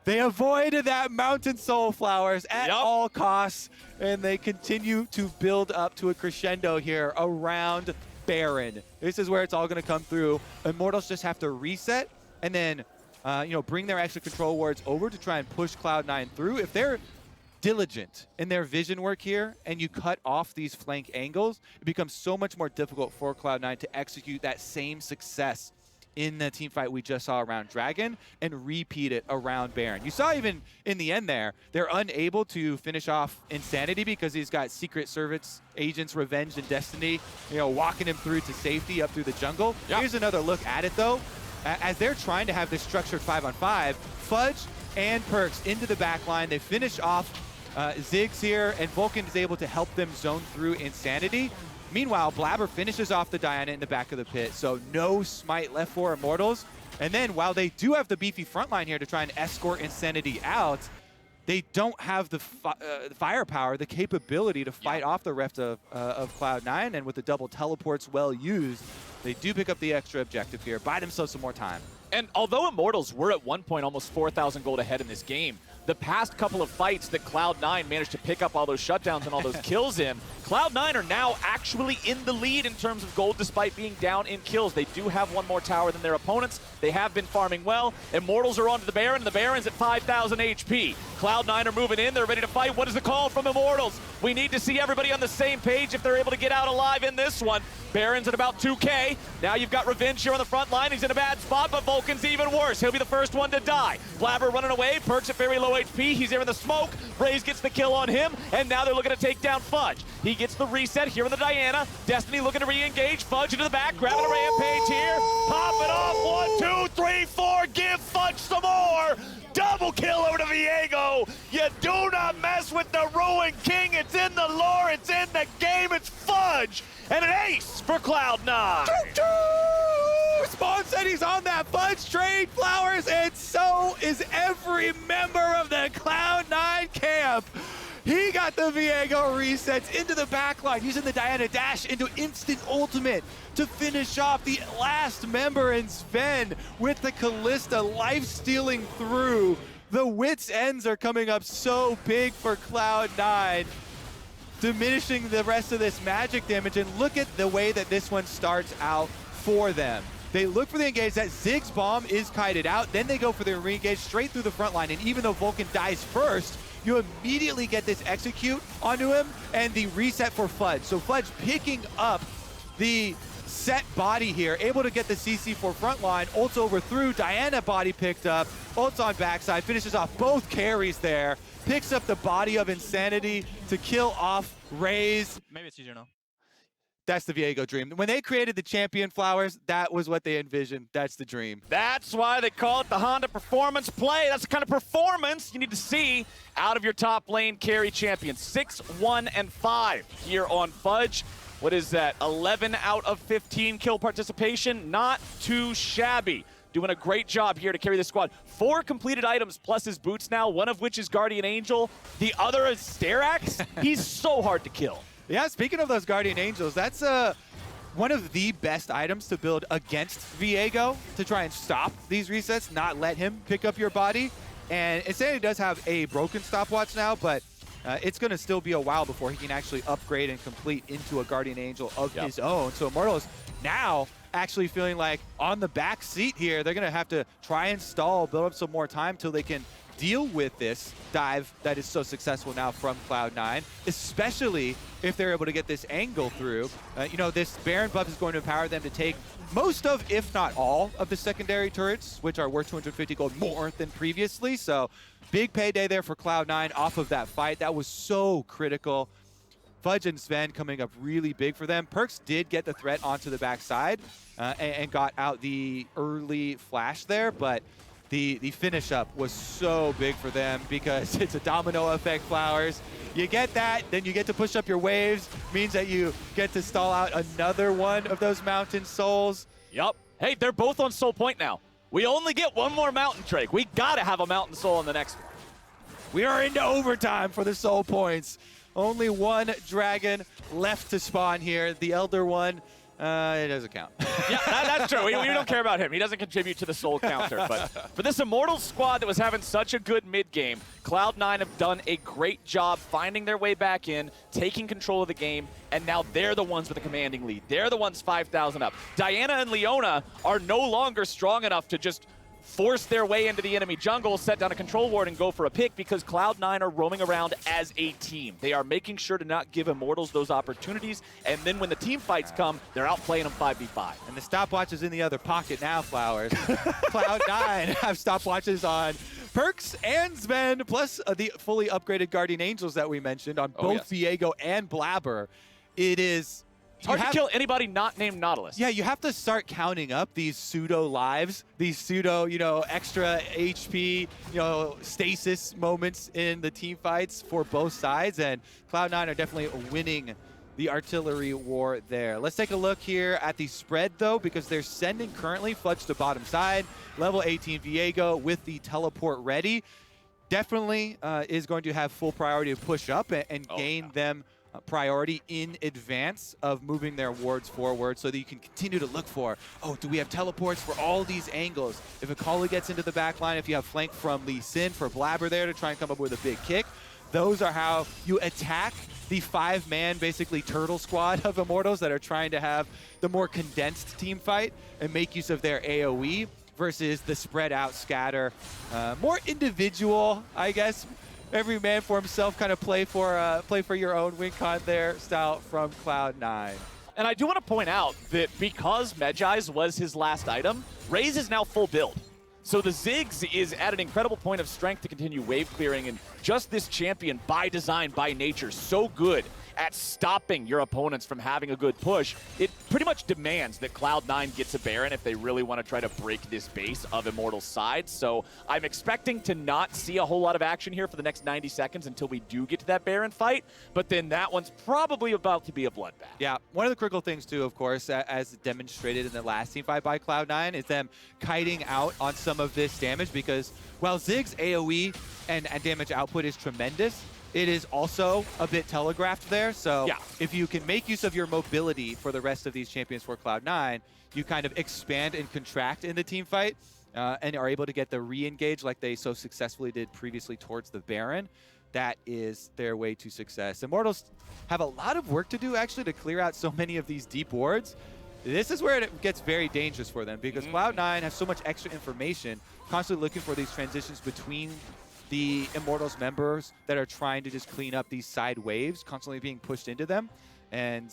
they avoided that Mountain Soul Flowers at all costs, and they continue to build up to a crescendo here around Baron. This is where it's all going to come through. Immortals just have to reset and then, bring their extra control wards over to try and push Cloud9 through. If they're diligent in their vision work here and you cut off these flank angles, it becomes so much more difficult for Cloud9 to execute that same success in the team fight we just saw around Dragon and repeat it around Baron. You saw even in the end there, they're unable to finish off Insanity because he's got Secret Service agents, Revenge, and Destiny, walking him through to safety up through the jungle. Yep. Here's another look at it though. As they're trying to have this structured 5-on-5, Fudge and Perks into the back line. They finish off Ziggs here, and Vulcan is able to help them zone through Insanity. Meanwhile, Blabber finishes off the Diana in the back of the pit, so no smite left for Immortals. And then while they do have the beefy front line here to try and escort Insanity out, they don't have the firepower, the capability to fight off the rest of Cloud9, and with the double teleports well used, they do pick up the extra objective here, buy themselves some more time. And although Immortals were at one point almost 4,000 gold ahead in this game, the past couple of fights that Cloud9 managed to pick up all those shutdowns and all those kills in, Cloud9 are now actually in the lead in terms of gold despite being down in kills. They do have one more tower than their opponents. They have been farming well. Immortals are onto the Baron, and the Baron's at 5,000 HP. Cloud9 are moving in. They're ready to fight. What is the call from Immortals? We need to see everybody on the same page if they're able to get out alive in this one. Baron's at about 2K. Now you've got Revenge here on the front line. He's in a bad spot, but Vulcan's even worse. He'll be the first one to die. Blabber running away. Perks at very low HP. He's there in the smoke. Raze gets the kill on him, and now they're looking to take down Fudge. He gets the reset here in the Diana. Destiny looking to re-engage. Fudge into the back, grabbing a rampage here. Pop it off. 1, 2, 3, 4. Give Fudge some more. Double kill over to Viego. You do not mess with the Ruin King. It's in the lore. It's in the game. It's Fudge. And an ace for Cloud9. Spawn said he's on that Fudge train, Flowers, and so is every member of the Cloud9 camp. He got the Viego resets into the backline, using the Diana dash into instant ultimate to finish off the last member in Sven with the Callista life-stealing through. The wits' ends are coming up so big for Cloud9, diminishing the rest of this magic damage, and look at the way that this one starts out for them. They look for the engage. That Ziggs bomb is kited out. Then they go for the re-engage straight through the front line. And even though Vulcan dies first, you immediately get this execute onto him and the reset for Fudge. So Fudge picking up the set body here, able to get the CC for front line. Ult's overthrew. Diana body picked up. Ult's on backside. Finishes off both carries there. Picks up the body of Insanity to kill off Raze. Maybe it's easier now. That's the Viego dream. When they created the champion Flowers, that was what they envisioned. That's the dream. That's why they call it the Honda Performance Play. That's the kind of performance you need to see out of your top lane carry champion. 6, 1, and 5 here on Fudge. What is that? 11 out of 15 kill participation. Not too shabby. Doing a great job here to carry the squad. 4 completed items plus his boots now, one of which is Guardian Angel. The other is Sterax. He's so hard to kill. Yeah, speaking of those Guardian Angels, that's one of the best items to build against Viego to try and stop these resets, not let him pick up your body. And Insanity does have a broken stopwatch now, but it's going to still be a while before he can actually upgrade and complete into a Guardian Angel of his own. So Immortals now actually feeling like on the back seat here, they're going to have to try and stall, build up some more time till they can deal with this dive that is so successful now from Cloud9, especially if they're able to get this angle through. This Baron buff is going to empower them to take most of, if not all, of the secondary turrets, which are worth 250 gold more than previously. So big payday there for Cloud9 off of that fight. That was so critical. Fudge and Sven coming up really big for them. Perks did get the threat onto the backside and got out the early flash there, but the finish up was so big for them because it's a domino effect, Flowers. You get that, then you get to push up your waves, means that you get to stall out another one of those mountain souls. Yup. Hey, they're both on soul point now. We only get one more mountain Drake. We gotta have a mountain soul in the next one. We are into overtime for the soul points. Only one dragon left to spawn here. The elder one, it doesn't count. Yeah, that's true. We don't care about him. He doesn't contribute to the soul counter. But for this Immortals squad that was having such a good mid-game, Cloud9 have done a great job finding their way back in, taking control of the game, and now they're the ones with a commanding lead. They're the ones 5,000 up. Diana and Leona are no longer strong enough to just force their way into the enemy jungle, set down a control ward, and go for a pick because Cloud9 are roaming around as a team. They are making sure to not give Immortals those opportunities, and then when the team fights come, they're outplaying them 5v5. And the stopwatch is in the other pocket now, Flowers. Cloud9 have stopwatches on Perks and Sven, plus the fully upgraded Guardian Angels that we mentioned on both Viego and Blabber. It is... It's hard to kill anybody not named Nautilus. Yeah, you have to start counting up these pseudo lives, these pseudo, extra HP, stasis moments in the team fights for both sides, and Cloud9 are definitely winning the artillery war there. Let's take a look here at the spread, though, because they're sending currently Fudge to bottom side, level 18 Viego with the teleport ready. Definitely is going to have full priority to push up and gain them priority in advance of moving their wards forward so that you can continue to look for, do we have teleports for all these angles? If Akali gets into the back line, if you have flank from Lee Sin for Blabber there to try and come up with a big kick, those are how you attack the 5-man, basically turtle squad of Immortals that are trying to have the more condensed team fight and make use of their AoE versus the spread out scatter. More individual, I guess, every man for himself, kind of play for your own win con there style from Cloud9. And I do want to point out that because Medjai's was his last item, Raze is now full build. So the Ziggs is at an incredible point of strength to continue wave clearing, and just this champion, by design, by nature, so good at stopping your opponents from having a good push, it pretty much demands that Cloud9 gets a Baron if they really want to try to break this base of Immortals' side. So I'm expecting to not see a whole lot of action here for the next 90 seconds until we do get to that Baron fight, but then that one's probably about to be a bloodbath. Yeah, one of the critical things too, of course, as demonstrated in the last team fight by Cloud9, is them kiting out on some of this damage, because while Ziggs AoE and damage output is tremendous, it is also a bit telegraphed there. So if you can make use of your mobility for the rest of these champions for Cloud9, you kind of expand and contract in the team fight and are able to get the re-engage like they so successfully did previously towards the Baron. That is their way to success. Immortals have a lot of work to do, actually, to clear out so many of these deep wards. This is where it gets very dangerous for them, because Cloud9 has so much extra information, constantly looking for these transitions between the Immortals members that are trying to just clean up these side waves, constantly being pushed into them. And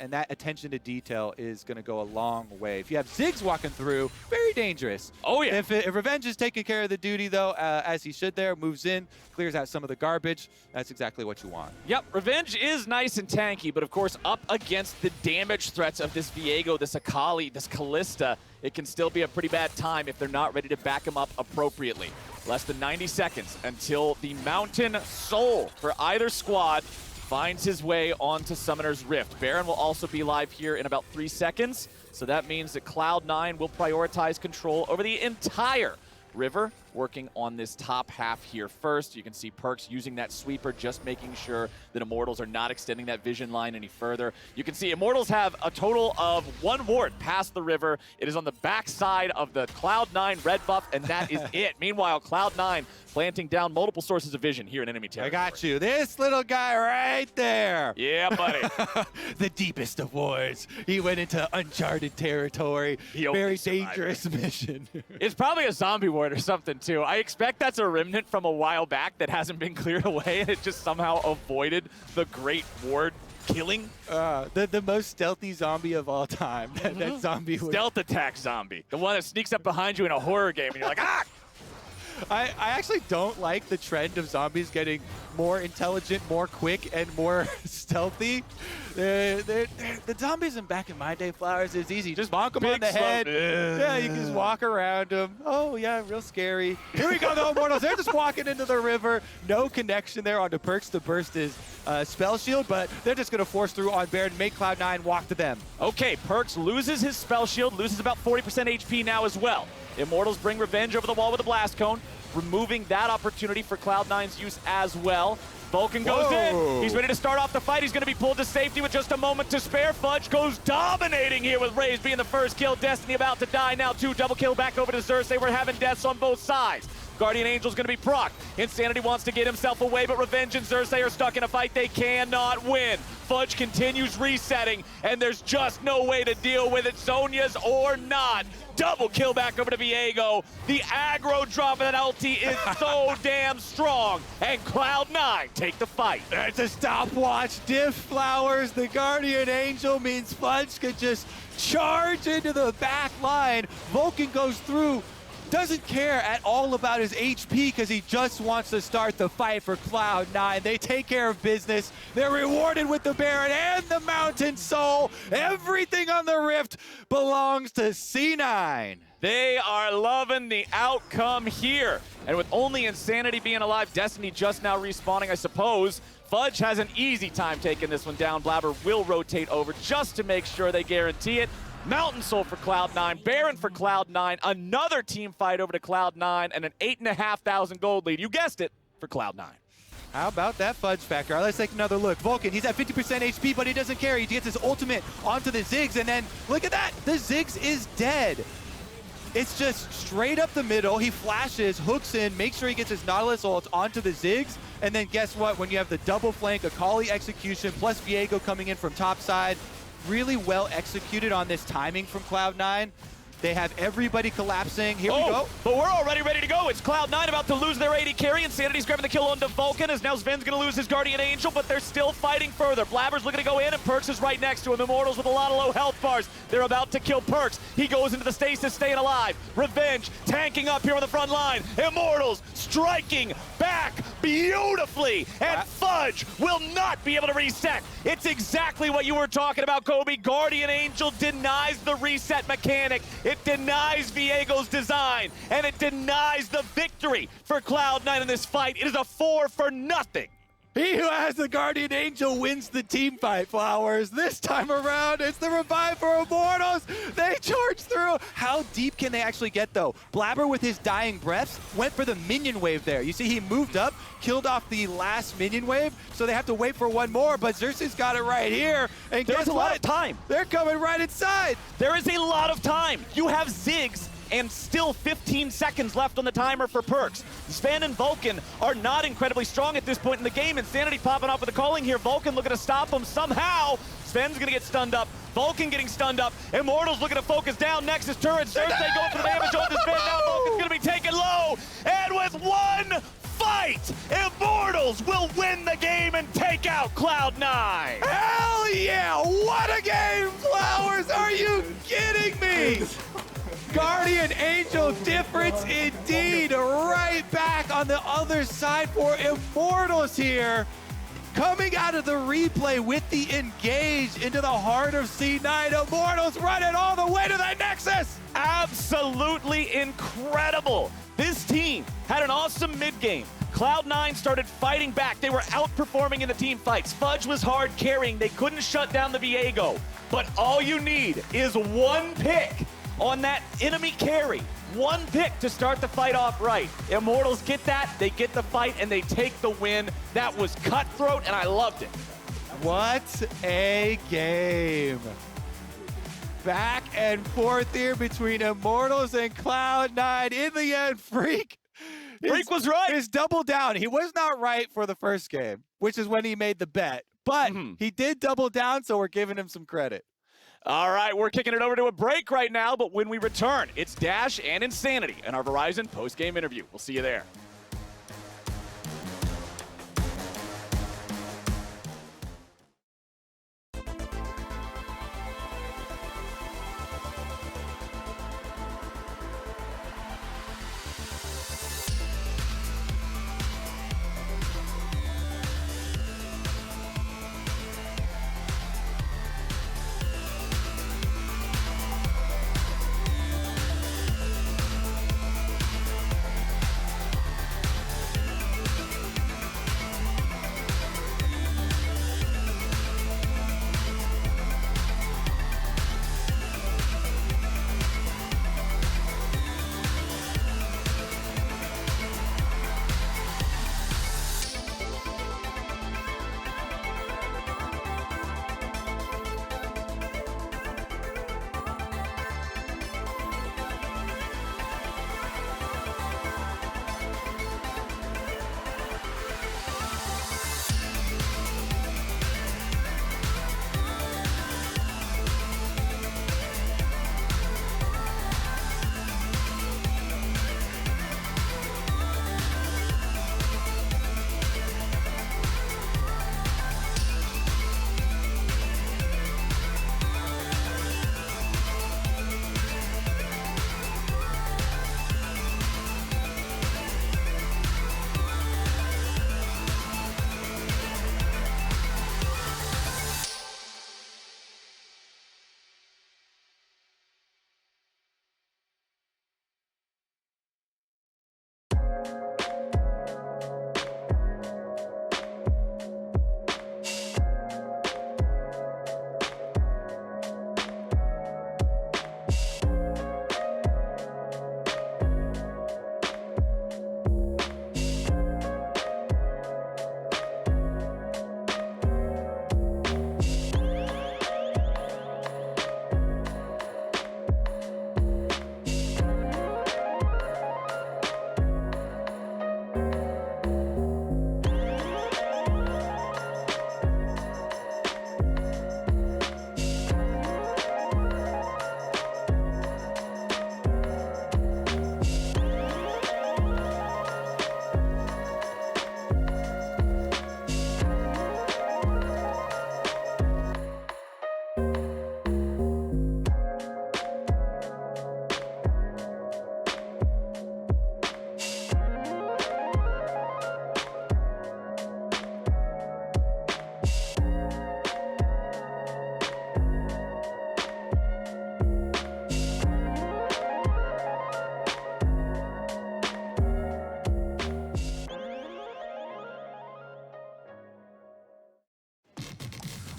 that attention to detail is going to go a long way. If you have Ziggs walking through, very dangerous. Oh, yeah. If Revenge is taking care of the duty, though, as he should there, moves in, clears out some of the garbage, that's exactly what you want. Yep, Revenge is nice and tanky, but of course, up against the damage threats of this Viego, this Akali, this Kalista, it can still be a pretty bad time if they're not ready to back him up appropriately. Less than 90 seconds until the Mountain Soul for either squad finds his way onto Summoner's Rift. Baron will also be live here in about 3 seconds, so that means that Cloud9 will prioritize control over the entire river, working on this top half here first. You can see Perks using that sweeper, just making sure that Immortals are not extending that vision line any further. You can see Immortals have a total of 1 ward past the river. It is on the back side of the Cloud9 red buff, and that is it. Meanwhile, Cloud9 planting down multiple sources of vision here in enemy territory. I got you. This little guy right there. Yeah, buddy. The deepest of wars. He went into uncharted territory. Very dangerous mission. It's probably a zombie ward or something, too. I expect that's a remnant from a while back that hasn't been cleared away, and it just somehow avoided the great ward killing. The most stealthy zombie of all time. That zombie was... Stealth attack zombie. The one that sneaks up behind you in a horror game, and you're like, ah! I actually don't like the trend of zombies getting more intelligent, more quick, and more stealthy. The zombies in back in my day, Flowers, is easy. Just bonk them on the head. Yeah, you can just walk around them. Oh, yeah, real scary. Here we go, though, Immortals. They're just walking into the river. No connection there onto Perks to burst his spell shield, but they're just going to force through on Baron and make Cloud9 walk to them. Okay, Perks loses his spell shield, loses about 40% HP now as well. Immortals bring Revenge over the wall with a blast cone, removing that opportunity for Cloud9's use as well. Vulcan goes in. He's ready to start off the fight. He's going to be pulled to safety with just a moment to spare. Fudge goes dominating here with Raze being the first kill. Destiny about to die now too. Double kill back over to Xerxes. They were having deaths on both sides. Guardian Angel's gonna be procced. Insanity wants to get himself away, but Revenge and Xerxes are stuck in a fight they cannot win. Fudge continues resetting, and there's just no way to deal with it, Zhonya's or not. Double kill back over to Viego. The aggro drop of that ulti is so damn strong, and Cloud9 take the fight. It's a stopwatch diff, Flowers. The Guardian Angel means Fudge could just charge into the back line. Vulcan goes through, doesn't care at all about his HP because he just wants to start the fight for Cloud9. They take care of business. They're rewarded with the Baron and the Mountain Soul. Everything on the Rift belongs to C9. They are loving the outcome here. And with only Insanity being alive, Destiny just now respawning, I suppose, Fudge has an easy time taking this one down. Blabber will rotate over just to make sure they guarantee it. Mountain Soul for Cloud9, Baron for Cloud9, another team fight over to Cloud9, and an 8,500 gold lead. You guessed it, for Cloud9. How about that Fudge factor? All right, let's take another look. Vulcan, he's at 50% HP, but he doesn't care. He gets his ultimate onto the Ziggs, and then look at that. The Ziggs is dead. It's just straight up the middle. He flashes, hooks in, makes sure he gets his Nautilus ult onto the Ziggs, and then guess what? When you have the double flank, Akali execution, plus Viego coming in from top side, really well executed on this timing from Cloud9. They have everybody collapsing. Here we go. But we're already ready to go. It's Cloud9 about to lose their AD carry. Insanity's grabbing the kill onto Vulcan, as now Sven's going to lose his Guardian Angel, but they're still fighting further. Blabber's looking to go in, and Perks is right next to him. Immortals with a lot of low health bars. They're about to kill Perks. He goes into the stasis, staying alive. Revenge tanking up here on the front line. Immortals striking back beautifully, and Fudge will not be able to reset. It's exactly what you were talking about, Kobe. Guardian Angel denies the reset mechanic. It denies Viego's design, and it denies the victory for Cloud9 in this fight. It is a 4-for-0. He who has the Guardian Angel wins the team fight, Flowers. This time around, it's the revive for Immortals. They charge through. How deep can they actually get, though? Blabber, with his dying breaths, went for the minion wave there. You see, he moved up, killed off the last minion wave, so they have to wait for one more, but Xerxes got it right here. And There's a lot of time. They're coming right inside. There is a lot of time. You have Ziggs and still 15 seconds left on the timer for Perks. Sven and Vulcan are not incredibly strong at this point in the game. Insanity popping off with a calling here. Vulcan looking to stop him somehow. Sven's gonna get stunned up. Vulcan getting stunned up. Immortals looking to focus down. Nexus turret. Xerxes going for the damage on this Sven. Now Vulcan's gonna be taken low. And with one fight, Immortals will win the game and take out Cloud9. Hell yeah! What a game, Flowers! Are you kidding me? Guardian Angel difference indeed. Right back on the other side for Immortals here. Coming out of the replay with the engage into the heart of C9. Immortals running all the way to the Nexus. Absolutely incredible. This team had an awesome mid-game. Cloud9 started fighting back. They were outperforming in the team fights. Fudge was hard carrying. They couldn't shut down the Viego. But all you need is one pick on that enemy carry. One pick to start the fight off right. Immortals get that, they get the fight, and they take the win. That was cutthroat, and I loved it. What a game. Back and forth here between Immortals and Cloud9. In the end, Freak Was right. His double down. He was not right for the first game, which is when he made the bet. But he did double down, so we're giving him some credit. All right, we're kicking it over to a break right now, but when we return, it's Dash and Insanity in our Verizon post-game interview. We'll see you there.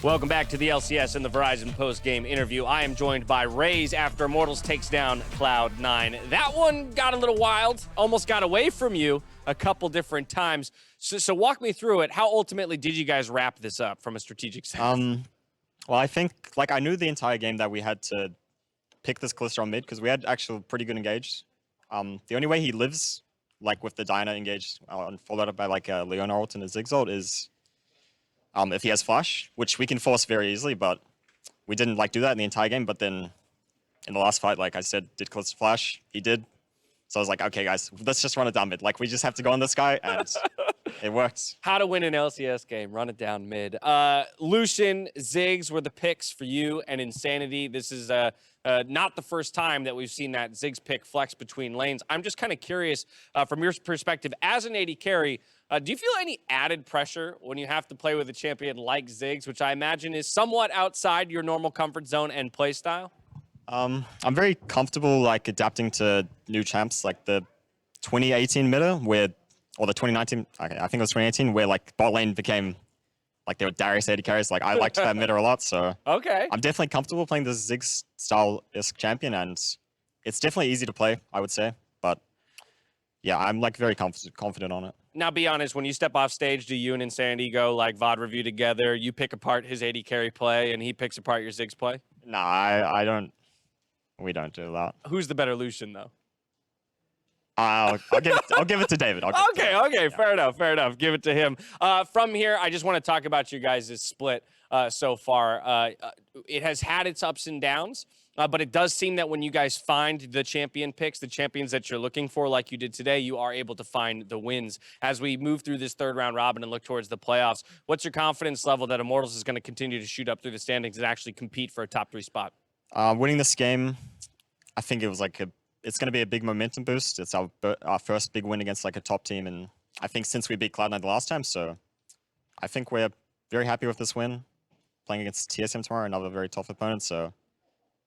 Welcome back to the LCS and the Verizon post-game interview. I am joined by Raze after Immortals takes down Cloud9. That one got a little wild, almost got away from you a couple different times. So walk me through it. How ultimately did you guys wrap this up from a strategic sense? Well, I think, like, I knew the entire game that we had to pick this Callisto on mid because we had actually pretty good engaged. The only way he lives, like, with the Diana engaged and followed up by, like, a Leona ult and a Ziggs ult is if he has flash, which we can force very easily, but we didn't, like, do that in the entire game. But then in the last fight, like I said, did Callisto flash? He did. So I was like, okay, guys, let's just run it down mid. Like, we just have to go on this guy, and it worked. How to win an LCS game, run it down mid. Lucian, Ziggs were the picks for you, and Insanity. This is not the first time that we've seen that Ziggs pick flex between lanes. I'm just kind of curious, from your perspective, as an AD carry, do you feel any added pressure when you have to play with a champion like Ziggs, which I imagine is somewhat outside your normal comfort zone and play style? I'm very comfortable, like, adapting to new champs, like the 2018 meta, or the 2019, I think it was 2018, where, like, bot lane became, like, they were Darius AD carries. Like, I liked that meta a lot, so Okay. I'm definitely comfortable playing this Ziggs style-esque champion, and it's definitely easy to play, I would say. But yeah, I'm, like, very confident on it. Now, be honest, when you step off stage, do you and Insanity go, like, VOD review together? You pick apart his AD carry play, and he picks apart your Ziggs play? Nah, I don't. We don't do that. Who's the better Lucian, though? I'll give it to David. Okay, fair enough. Give it to him. From here, I just want to talk about you guys' split so far. It has had its ups and downs, but it does seem that when you guys find the champion picks, the champions that you're looking for, like you did today, you are able to find the wins. As we move through this third round robin and look towards the playoffs, what's your confidence level that Immortals is going to continue to shoot up through the standings and actually compete for a top 3 spot? Winning this game, I think it was like it's going to be a big momentum boost. It's our first big win against, like, a top team, and I think since we beat Cloud9 the last time, so I think we're very happy with this win. Playing against TSM tomorrow, another very tough opponent, so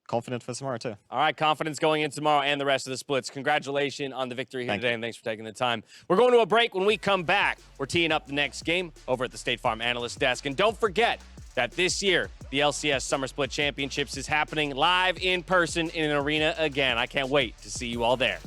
confident for tomorrow too. All right, confidence going in tomorrow and the rest of the splits. Congratulations on the victory here today, and thanks for taking the time. We're going to a break. When we come back, we're teeing up the next game over at the State Farm Analyst Desk, and don't forget that this year, the LCS Summer Split Championships is happening live in person in an arena again. I can't wait to see you all there.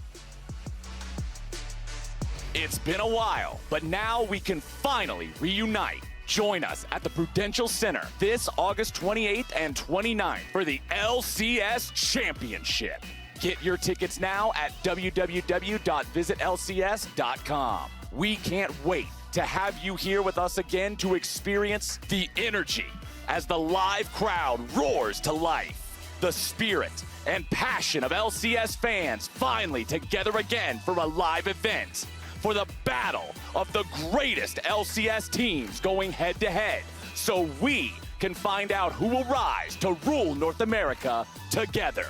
It's been a while, but now we can finally reunite. Join us at the Prudential Center this August 28th and 29th for the LCS Championship. Get your tickets now at www.visitlcs.com. We can't wait to have you here with us again to experience the energy as the live crowd roars to life. The spirit and passion of LCS fans finally together again for a live event. For the battle of the greatest LCS teams going head to head, so we can find out who will rise to rule North America together.